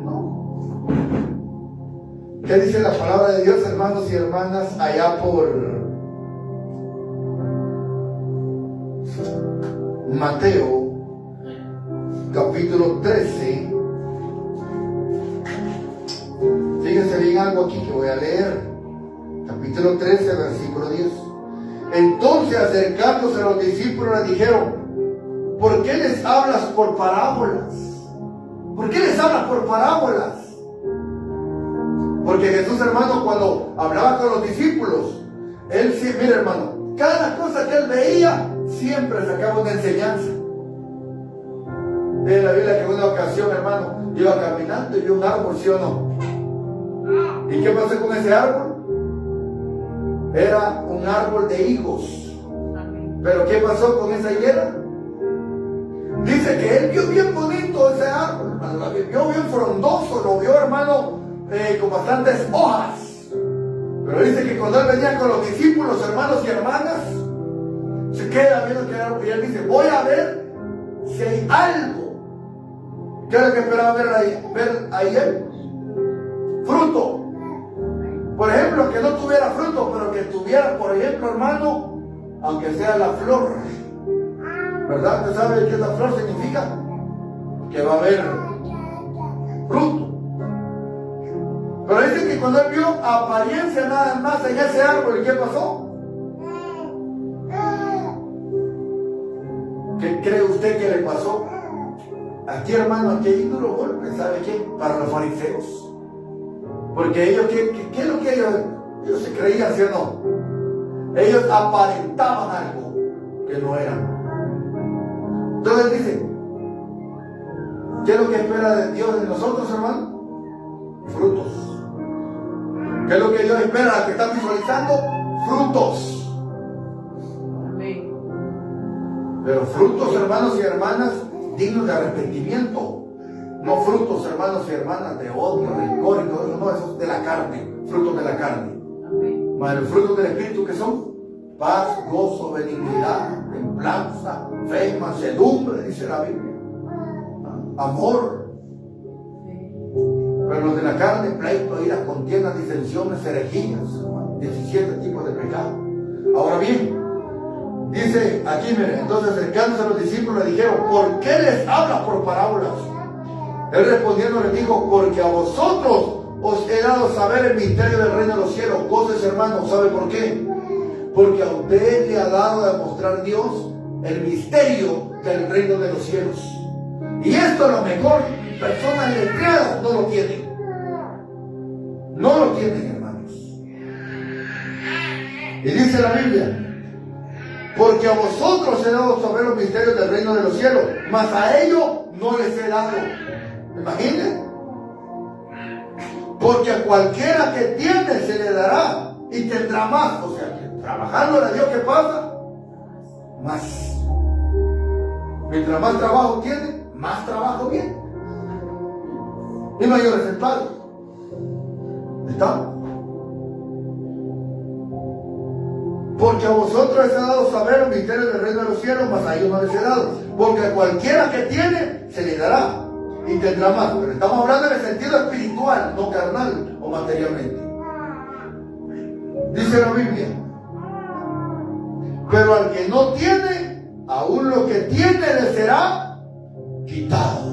Speaker 1: No. ¿Qué dice la palabra de Dios, hermanos y hermanas, allá por Mateo capítulo 13? Fíjense bien algo aquí que voy a leer. Capítulo 13, versículo 10. Entonces, acercándose a los discípulos, les dijeron: ¿por qué les hablas por parábolas? ¿Por qué les hablas por parábolas? Porque Jesús, hermano, cuando hablaba con los discípulos, él sí, mira, hermano, cada cosa que él veía siempre sacaba una enseñanza. Dice la Biblia que en una ocasión, hermano, iba caminando y vio un árbol, ¿sí o no? ¿Y qué pasó con ese árbol? Era un árbol de higos. ¿Pero qué pasó con esa higuera? Dice que él vio bien bonito ese árbol, lo vio bien frondoso, lo vio, hermano, con bastantes hojas. Pero dice que cuando él venía con los discípulos, hermanos y hermanas, se queda viendo que árbol, y él dice: voy a ver si hay algo. ¿Qué es lo que esperaba ver ahí él? Fruto. Por ejemplo, que no tuviera fruto, pero que tuviera, por ejemplo, hermano, aunque sea la flor. ¿Verdad? ¿Usted sabe qué la flor significa? Que va a haber fruto. Pero dice que cuando él vio apariencia nada más en ese árbol, ¿y qué pasó? ¿Qué cree usted que le pasó? Aquí, hermano, aquí hay un duro golpe, ¿sabe qué? Para los fariseos. Porque ellos, ¿qué es lo que ellos se creían, sí o no? Ellos aparentaban algo que no eran. Entonces dice, ¿qué es lo que espera de Dios de nosotros, hermano? Frutos. ¿Qué es lo que Dios espera a que están visualizando? Frutos. Pero frutos, hermanos y hermanas, dignos de arrepentimiento. No frutos, hermanos y hermanas, de odio, rencor y todo eso. No, eso es de la carne. Frutos de la carne. Más los frutos del Espíritu, ¿qué son? Paz, gozo, benignidad, templanza, fe, mansedumbre, dice la Biblia. Amor. Pero los de la carne, pleito, iras, contiendas, disensiones, herejías, 17 tipos de pecado. Ahora bien, dice aquí, miren, entonces acercándose a los discípulos le dijeron, ¿por qué les habla por parábolas? Él respondiendo les dijo, porque a vosotros os he dado saber el misterio del reino de los cielos. Cosas, hermanos, ¿sabe por qué? Porque a usted le ha dado a demostrar Dios el misterio del reino de los cielos. Y esto a lo mejor personas letradas no lo tienen. No lo tienen, hermanos. Y dice la Biblia, porque a vosotros he dado saber los misterios del reino de los cielos, mas a ellos no les he dado. Imaginen. Porque a cualquiera que tiene se le dará y tendrá más. O sea, que trabajando a Dios, ¿qué pasa? Más. Mientras más trabajo tiene, más trabajo viene. Y mayor es el Padre. ¿Está? Porque a vosotros les he dado saber los misterios del reino de los cielos, mas a ellos no les he dado. Porque a cualquiera que tiene, se le dará y tendrá más. Pero estamos hablando en el sentido espiritual, no carnal o materialmente. Dice la Biblia, pero al que no tiene, aún lo que tiene le será quitado.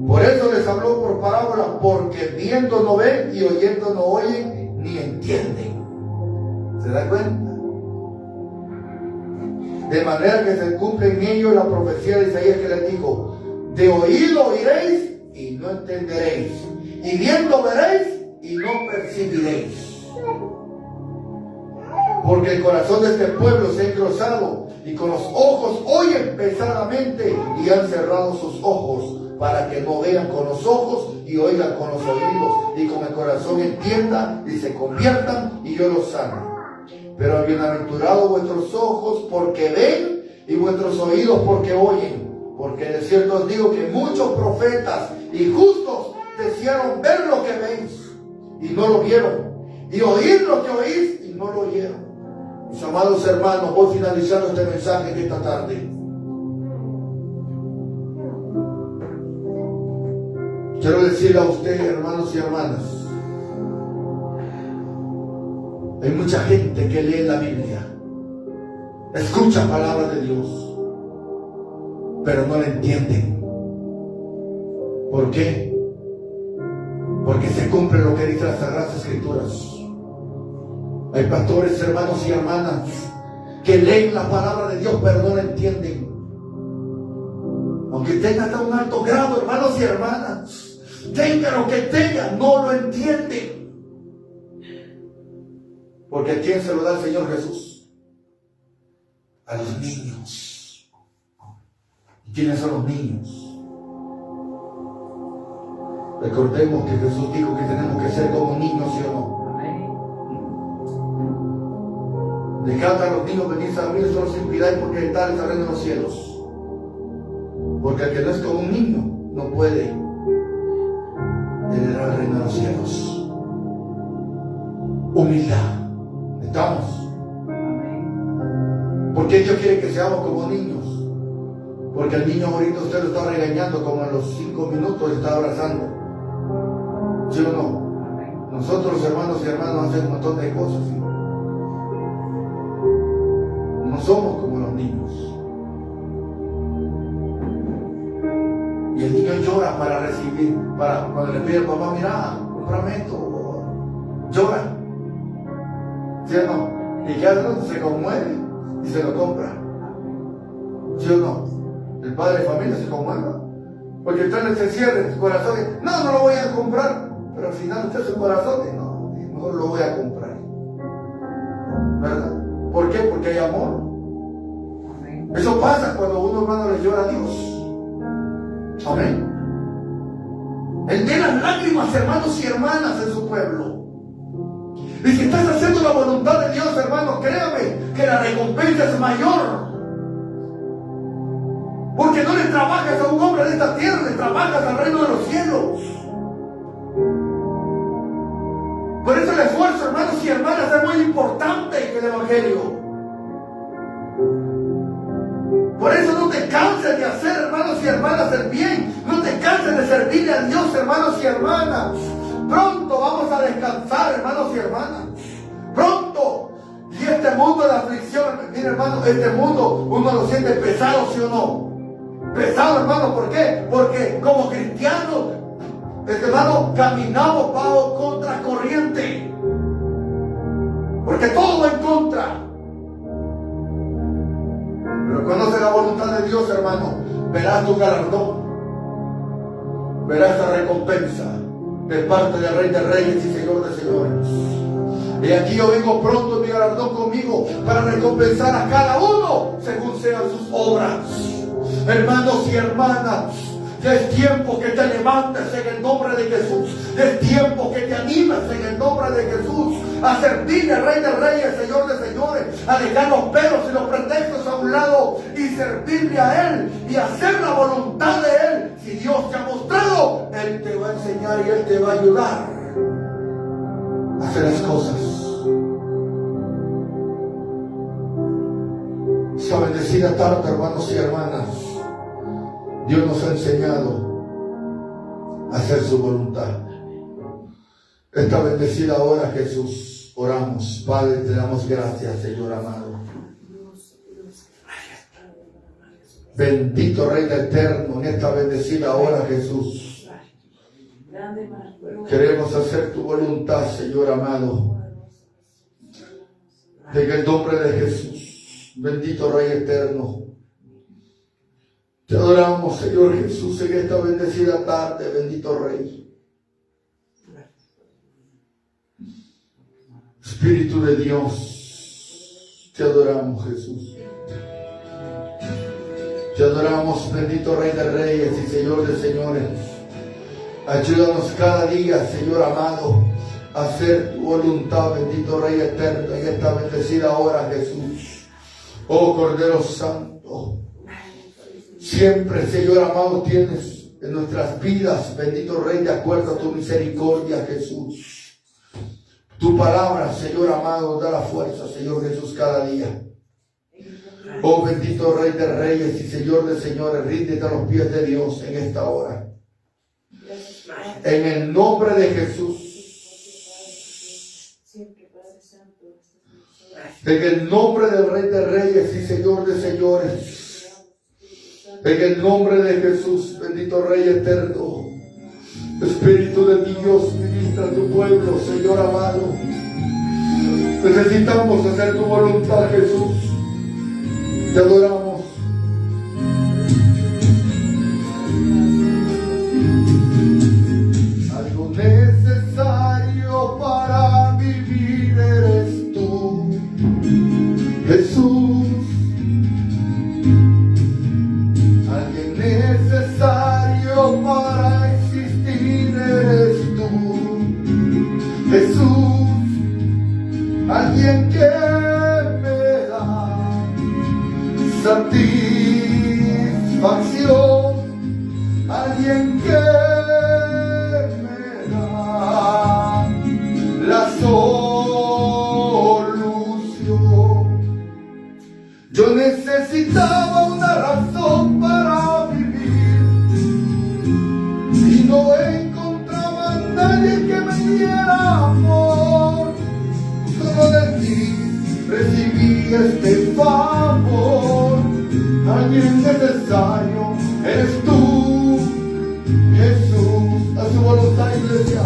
Speaker 1: Por eso les habló por parábola, porque viendo no ven y oyendo no oyen ni entienden. ¿Se da cuenta? De manera que se cumple en ellos la profecía de Isaías que les dijo, de oído oiréis y no entenderéis, y viendo veréis y no percibiréis. Porque el corazón de este pueblo se ha engrosado y con los ojos oyen pesadamente y han cerrado sus ojos para que no vean con los ojos y oigan con los oídos y con el corazón entiendan y se conviertan y yo los sane. Pero bienaventurados vuestros ojos porque ven y vuestros oídos porque oyen. Porque de cierto os digo que muchos profetas y justos desearon ver lo que veis y no lo vieron, y oír lo que oís y no lo oyeron. Mis amados hermanos, voy finalizando este mensaje de esta tarde. Quiero decirle a ustedes, hermanos y hermanas, hay mucha gente que lee la Biblia, escucha palabras de Dios, pero no la entienden. ¿Por qué? Porque se cumple lo que dice las Sagradas Escrituras. Hay pastores, hermanos y hermanas, que leen la palabra de Dios, pero no la entienden. Aunque tenga hasta un alto grado, hermanos y hermanas, tenga lo que tenga, no lo entienden. Porque ¿a quién se lo da el Señor Jesús? A los niños. ¿Y quiénes son los niños? Recordemos que Jesús dijo que tenemos que ser como niños, ¿sí o no? Dejad a los niños venir a mí, solo os impidáis, porque de tal es el reino de los cielos. Porque el que no es como un niño no puede heredar el reino de los cielos. Humildad. ¿Estamos? ¿Por qué Dios quiere que seamos como niños? Porque el niño ahorita usted lo está regañando, como a los 5 minutos está abrazando. ¿Sí o no? Nosotros, hermanos y hermanas, hacemos un montón de cosas, ¿sí? No somos como los niños. Y el niño llora para recibir, cuando le pide al papá, mira, cómprame esto. Llora. ¿Sí o no? Y ya se conmueve y se lo compra. ¿Sí o no? El padre de familia se conmueve Porque usted se cierra en su corazón y no lo voy a comprar. Pero al final usted su corazón y no lo voy a comprar. ¿Verdad? ¿Por qué? Porque hay amor. Amén. Eso pasa cuando uno, hermano, le llora a Dios. Amén. Él ve las lágrimas, hermanos y hermanas, en su pueblo. Y si estás haciendo la voluntad de Dios, hermano, créame que la recompensa es mayor. Porque no le trabajas a un hombre de esta tierra, le trabajas al reino de los cielos. Por eso el esfuerzo, hermanos y hermanas, es muy importante en el Evangelio. Por eso no te canses de hacer, hermanos y hermanas, el bien. No te canses de servirle a Dios, hermanos y hermanas. Pronto vamos a descansar, hermanos y hermanas. Pronto. Y este mundo de aflicción, mire, hermano, este mundo uno lo siente pesado, ¿sí o no? Pesado, hermano, ¿por qué? Porque como cristianos, hermano, caminamos bajo contracorriente. Porque todo va en contra. Pero conoce la voluntad de Dios, hermano, verás tu galardón. Verás la recompensa de parte del Rey de Reyes y Señor de Señores. Y aquí yo vengo pronto, mi galardón conmigo, para recompensar a cada uno según sean sus obras. Hermanos y hermanas, ya es tiempo que te levantes en el nombre de Jesús. Ya es tiempo que te animes en el nombre de Jesús a servirle al Rey de Reyes, Señor de Señores, a dejar los peros y los pretextos a un lado y servirle a Él y hacer la voluntad de Él. Si Dios te ha mostrado, Él te va a enseñar y Él te va a ayudar a hacer las cosas. Esta bendecida tarde, hermanos y hermanas, Dios nos ha enseñado a hacer su voluntad. Esta bendecida hora, Jesús, oramos. Padre, te damos gracias, Señor amado. Bendito Rey eterno, en esta bendecida hora, Jesús. Queremos hacer tu voluntad, Señor amado. En el nombre de Jesús, bendito Rey eterno. Te adoramos, Señor Jesús, en esta bendecida tarde, bendito Rey. Espíritu de Dios, te adoramos, Jesús. Te adoramos, bendito Rey de Reyes y Señor de Señores. Ayúdanos cada día, Señor amado, a hacer tu voluntad, bendito Rey eterno, en esta bendecida hora, Jesús. Oh Cordero Santo, siempre, Señor amado, tienes en nuestras vidas, bendito Rey, de acuerdo a tu misericordia, Jesús. Tu palabra, Señor amado, da la fuerza, Señor Jesús, cada día. Oh bendito Rey de Reyes y Señor de Señores, ríndete a los pies de Dios en esta hora. En el nombre de Jesús. En el nombre del Rey de Reyes y Señor de Señores. En el nombre de Jesús, bendito Rey eterno. Espíritu de Dios, ministra a tu pueblo, Señor amado. Necesitamos hacer tu voluntad, Jesús. Te adoramos. Algo necesario para vivir eres tú, Jesús. Alguien necesario para existir eres tú, Jesús. Alguien que me da satisfacción, alguien que me da la solución. Yo necesitaba una razón para vivir y no encontraba a nadie que me diera amor. Solo de ti recibí este favor. Alguien necesario eres tú, Jesús. A su voluntad, iglesia.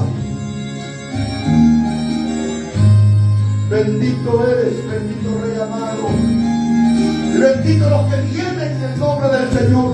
Speaker 1: Bendito eres, bendito Rey amado. Y bendito los que vienen en el nombre del Señor.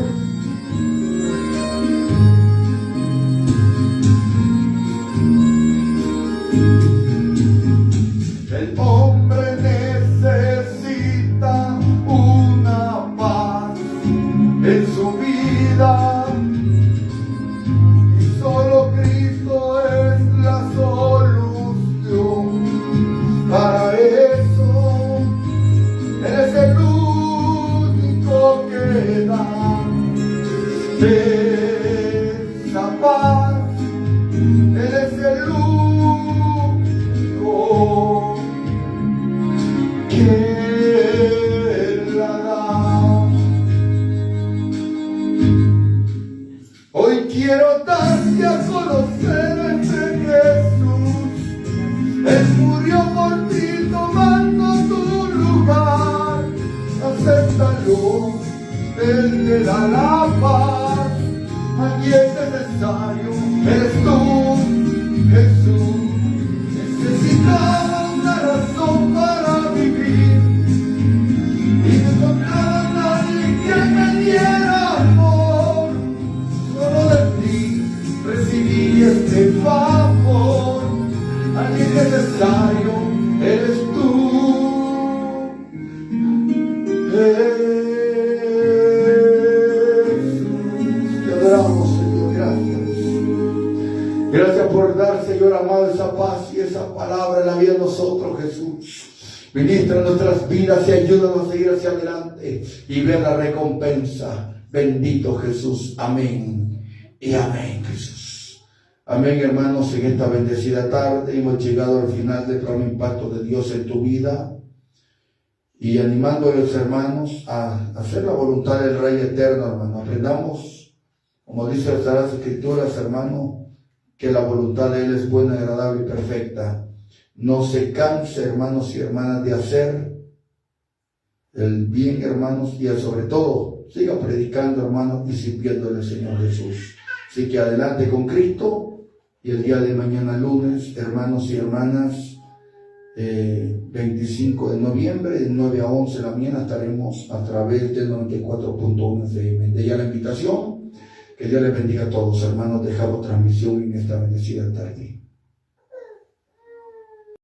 Speaker 1: Él te da la paz. Aquí es necesario, eres tú, Jesús. Necesitaba una razón para vivir y no encontraba a nadie que me diera amor. Solo de ti recibí este favor. Alguien necesario eres tú. Te adoramos, Señor, gracias. Gracias por dar, Señor amado, esa paz y esa palabra en la vida de nosotros, Jesús. Ministra nuestras vidas y ayúdanos a seguir hacia adelante y ver la recompensa. Bendito Jesús. Amén y amén, Jesús. Amén, hermanos. En esta bendecida tarde hemos llegado al final del programa Impacto de Dios en tu vida. Y animando a los hermanos a hacer la voluntad del Rey Eterno, hermano. Aprendamos, como dice las Escrituras, hermano, que la voluntad de Él es buena, agradable y perfecta. No se canse, hermanos y hermanas, de hacer el bien, hermanos, y sobre todo, siga predicando, hermanos, y sirviéndole al Señor Jesús. Así que adelante con Cristo, y el día de mañana lunes, hermanos y hermanas, 25 de noviembre, de 9 a 11 de la mañana, estaremos a través del 94.1 FM. De ya la invitación, que Dios les bendiga a todos, hermanos. Dejamos transmisión en esta bendecida tarde.